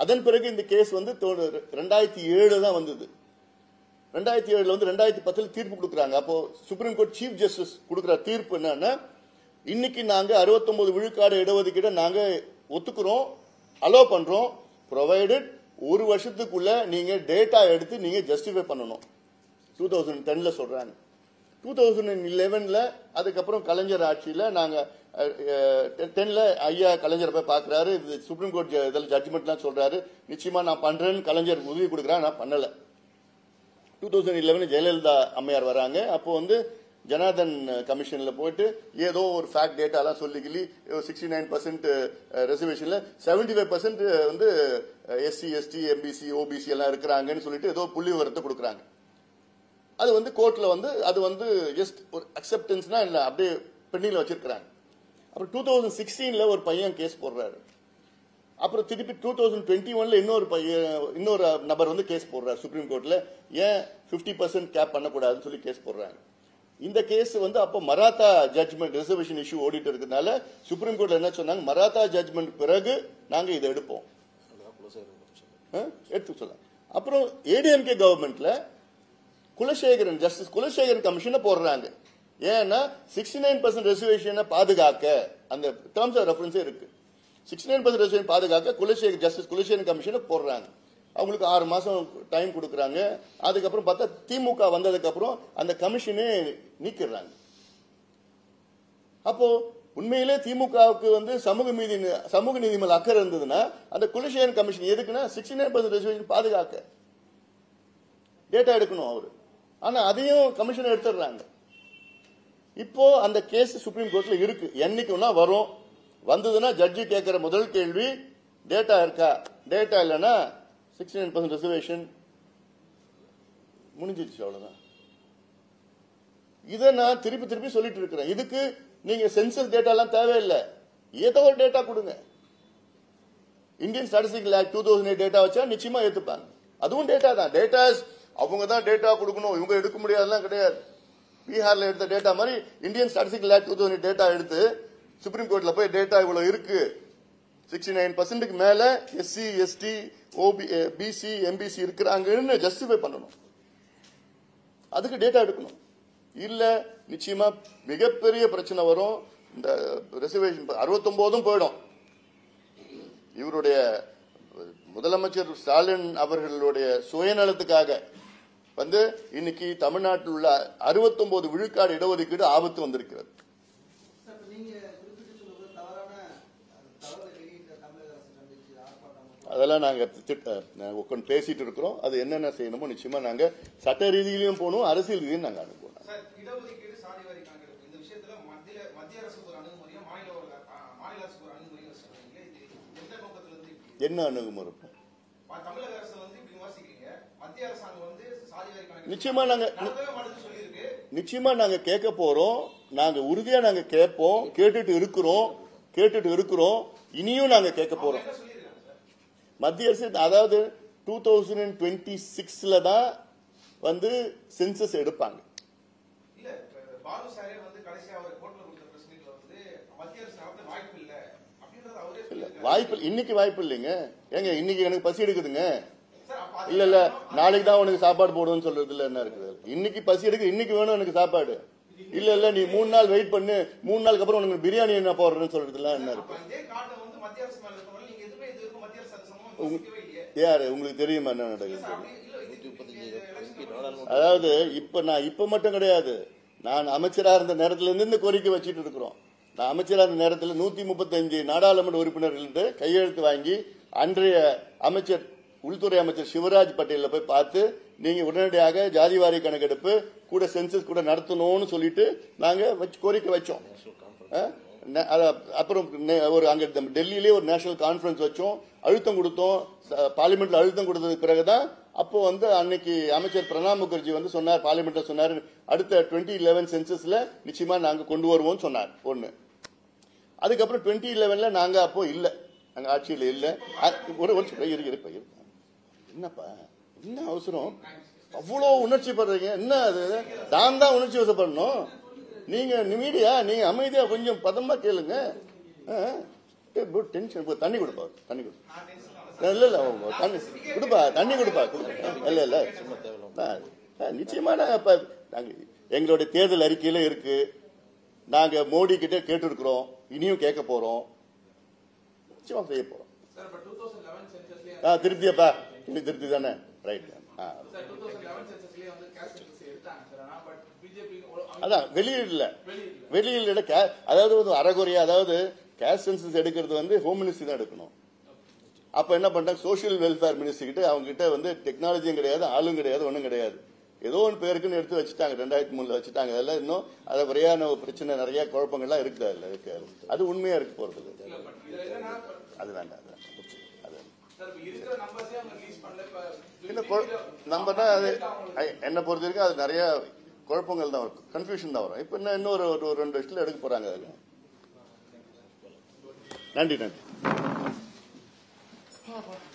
அதன் பிறகு இந்த கேஸ் வந்து 2007 தான் வந்தது. 2007ல வந்து 2010 தீர்ப்பு கொடுக்குறாங்க. அப்போ சுப்ரீம் கோர்ட் சீஃப் ஜஸ்டிஸ் கொடுக்குற தீர்ப்பு என்னன்னா, இன்னைக்கு நாங்க 69 விழுக்காடு இடஒதுக்கீடு நாங்க ஒத்துக்கிறோம், அலோ பண்றோம், ப்ரொவைடட் 1 வருஷத்துக்குள்ள நீங்க டேட்டா எடுத்து நீங்க ஜஸ்டிஃபை பண்ணணும். 2010ல சொல்றாங்க. 2011ல அதுக்கப்புறம் கலைஞர் ஆட்சியில நாங்க 10ல ஐயா கலைஞர் போய் பாக்குறாரு. இது சுப்ரீம் கோர்ட் இதில் ஜட்ஜ்மெண்ட்லாம் சொல்றாரு, நிச்சயமா நான் பண்றேன்னு கலைஞர் உதவி கொடுக்குறான், நான் பண்ணல. 2011 ஜெயலலிதா அம்மையார் வராங்க. அப்போ வந்து ஜனார்தன் கமிஷன்ல போயிட்டு ஏதோ ஒரு ஃபேக்ட் டேட்டாலாம் சொல்லி 69% ரிசர்வேஷன்ல 75% வந்து எஸ்சி எஸ்டி எம்பிசி ஓபிசி எல்லாம் இருக்கிறாங்கன்னு சொல்லிட்டு ஏதோ புள்ளி விவரத்தை கொடுக்குறாங்க. அது வந்து கோர்ட்ல வந்து அது வந்து ஜஸ்ட் ஒரு அக்செப்டன்ஸ்னா இல்ல, அப்படியே பெண்டிங்ல வச்சிருக்காங்க. அப்புறம் 2016ல ஒரு பையன் கேஸ் போடுறாரு. அப்புறம் திருப்பி 2021 இன்னொரு நபர் வந்து கேஸ் போடுறாரு சுப்ரீம் கோர்ட்ல, ஏன் 50% கேப் பண்ணக்கூடாதுன்னு சொல்லி கேஸ் போடுறாங்க. இந்த கேஸ் வந்து அப்போ மராத்தா ஜட்மெண்ட் ரிசர்வேஷன் இஷ்யூ ஓடிட்டு இருக்கிறதுனால சுப்ரீம் கோர்ட்ல என்ன சொன்னாங்க, மராத்தா ஜட்மெண்ட் பிறகு நாங்க இதை எடுப்போம் எடுத்து சொன்னாங்க. அப்புறம் ஏடிஎம்கே கவர்மெண்ட்ல குலசேகரன் ஜஸ்டிஸ் குலசேகரன் கமிஷனை போடுறாங்க. ஏன்னா 69% ரெசர்வேஷனை பாதுகாக்க அந்த டேர்ம்ஸ் ஆஃப் ரெஃபரன்ஸே இருக்கு. 69% ரெசர்வேஷன் பாதுகாக்க ஜஸ்டிஸ் குலசேகரன் கமிஷனை போடுறாங்க. அவங்களுக்கு 6 மாசம் டைம் கொடுக்கறாங்க. அதுக்கப்புறம் பார்த்தா திமுக வந்ததுக்கு அப்புறம் அந்த கமிஷனே நீக்கிறாங்க. அப்போ உண்மையிலே திமுகவுக்கு வந்து சமூக நீதி மேல அக்கறை இருந்ததுன்னா அந்த குலசேகரன் கமிஷன் எதுக்குன்னா 69% ரெசர்வேஷன் பாதுகாக்க டேட்டா எடுக்கணும் அவரு. ஆனா அதையும் கமிஷன் எடுத்துடுறாங்க. இப்போ அந்த கேஸ் சுப்ரீம் கோர்ட்ல இருக்கு. என்னைக்குன்னா வரும். வந்ததுன்னா ஜட்ஜி கேட்கிற முதல் கேள்வி டேட்டா இருக்கா, டேட்டா இல்லைன்னா 69% ரிசர்வேஷன் முடிஞ்சிருச்சு, அவ்வளவுதான். இதை நான் திருப்பி சொல்லிட்டு இருக்கிறேன். இதுக்கு நீங்க சென்சஸ் டேட்டா எல்லாம் தேவையில்லை, ஏதோ ஒரு டேட்டா கொடுங்க. இந்தியன் ஸ்டாட்டிஸ்டிக்கல் ஆக்ட் 2008 டேட்டா வச்சா நிச்சயமா ஏத்துப்பாங்க. அதுவும் டேட்டா தான். டேட்டாஸ் அவங்க தான் டேட்டா கொடுக்கணும், இவங்க எடுக்க முடியாதுலாம் கிடையாது. பீகார்ல எடுத்த டேட்டா மாதிரி இந்தியன் ஸ்டாட்டிஸ்டிக்கல் ஆக்ட் 2008 டேட்டா எடுத்து சுப்ரீம் கோர்ட்ல போய் டேட்டா இவ்வளவு இருக்கு, 69% மேல எஸ்சி எஸ்டி பிசி எம்பிசி இருக்கிறாங்கன்னு ஜஸ்டிஃபை பண்ணணும். அதுக்கு டேட்டா எடுக்கணும். இல்ல நிச்சயமா மிகப்பெரிய பிரச்சனை வரும். இந்த ரிசர்வேஷன் 69 போயிடும். இவருடைய முதலமைச்சர் ஸ்டாலின் அவர்களுடைய சுயநலத்துக்காக வந்து இன்னைக்கு தமிழ்நாட்டில் உள்ள 69 விழுக்காடு இடஒதுக்கீடு ஆபத்து வந்திருக்கிறது. அதெல்லாம் நாங்க உட்காந்து பேசிட்டு இருக்கிறோம். அது என்னென்ன செய்யணுமோ நிச்சயமா நாங்க சட்ட ரீதியிலும் போகணும், அரசியல் ரீதியும் நாங்க அனுப்புவோம். என்ன அணுகுமுறை நிச்சயமா நாங்க கேட்க போறோம். நாங்க உறுதியா நாங்க கேட்போம், கேட்டுட்டு இருக்கிறோம். இனியும் நாங்க கேட்க போறோம். மத்திய அரசு அதாவது 2026 தான் வந்து சென்சஸ் எடுப்பாங்க. வாய்ப்பு இன்னைக்கு வாய்ப்பு இல்லைங்க. ஏங்க இன்னைக்கு எனக்கு பசி எடுக்குதுங்க. இல்ல நாளைக்கு தான் உனக்கு சாப்பாடு போடுவேன்னு சொல்றது இல்ல. என்ன இருக்குது, இன்னைக்கு பசி எடுக்கு, இன்னைக்கு வேணும் எனக்கு சாப்பாடு. இல்ல நீ 3 நாள் வெயிட் பண்ணு, 3 நாளுக்கு அப்புறம் உனக்கு பிரியாணி என்ன போடுறேன்னு சொல்றது எல்லாம் என்ன இருக்கு. யாரு உங்களுக்கு தெரியுமா என்ன நடக்குது? அதாவது இப்ப மட்டும் கிடையாது, நான் அமைச்சரா இருந்த நேரத்துல இருந்து இந்த கோரிக்கை வச்சிட்டு இருக்கிறோம். நான் அமைச்சரா இருந்த நேரத்தில் 135 நாடாளுமன்ற உறுப்பினர்கள் கையெழுத்து வாங்கி அன்றைய அமைச்சர் உள்துறை அமைச்சர் சிவராஜ் பட்டேல போய் பார்த்து நீங்க உடனடியாக ஜாதிவாரி கணக்கெடுப்பு கூட சென்சஸ் கூட நடத்தணும்னு சொல்லிட்டு நாங்க கோரிக்கை வச்சோம். அப்புறம் ஒரு அங்க டெல்லியிலே ஒரு நேஷனல் கான்பரன்ஸ் வச்சோம், அழுத்தம் கொடுத்தோம். பார்லிமெண்ட்ல அழுத்தம் கொடுத்ததுக்கு பிறகுதான் அப்போ வந்து அன்னைக்கு அமைச்சர் பிரணாப் முகர்ஜி வந்து சொன்னார், பார்லிமெண்ட்ல சொன்னார், அடுத்த 2011 சென்சஸ்ல நிச்சயமா நாங்க கொண்டு வருவோம் சொன்னார். ஒண்ணு. அதுக்கப்புறம் 2011 நாங்க அப்போ இல்ல, நாங்க ஆட்சியில் இல்ல. என்னப்பா என்ன அவசரம், அவ்வளவு உணர்ச்சி படுறீங்க? என்ன அது, நான் தான் உணர்ச்சி வசப்படணும்? நீங்க மீடியா நீங்க அமைதியா கொஞ்சம் பதமா கேளுங்க. டென்ஷன். தண்ணி கொடுப்பா, தண்ணி கொடு. இல்ல தண்ணி கொடுப்பா, தண்ணி கொடுப்பா. இல்ல நிச்சயமா எங்களுடைய தேர்தல் அறிக்கையில இருக்கு. நாங்க மோடி கிட்ட கேட்டு இருக்கிறோம், இனியும் கேட்க போறோம், நிச்சயமா செய்ய போறோம். திருப்தியாப்பா, இன்னும் திருப்தி தானே? ரைட். அதான் வெளியில அதாவது அறகுறையா, அதாவது கேஸ்ட் சென்சஸ் எடுக்கிறது வந்து ஹோம் மினிஸ்ட்ரி தான் எடுக்கணும். அப்ப என்ன பண்றாங்க, சோசியல் வெல்ஃபேர் மினிஸ்ட்ரி கிட்ட அவங்க கிட்ட வந்து டெக்னாலஜியும் கிடையாது, ஆளும் கிடையாது, ஒன்னும் கிடையாது. ஏதோ ஒன்று பேருக்குன்னு எடுத்து வச்சுட்டாங்க, 2003 வச்சுட்டாங்க. அதெல்லாம் இன்னும் அதை வரையான பிரச்சனை, நிறைய குழப்பங்கள்லாம் இருக்குது. அதுல இருக்கு, அது உண்மையா இருக்கு போறது. அது வேண்டாம். நம்பர்னா அது என்ன பொறுத்த வரைக்கும் அது நிறைய குழப்பங்கள் தான் வரும், கன்ஃபியூஷன் தான் வரும். இப்ப இன்னொரு 2 வருஷத்துல எடுக்க போறாங்க. நன்றி. சும்மா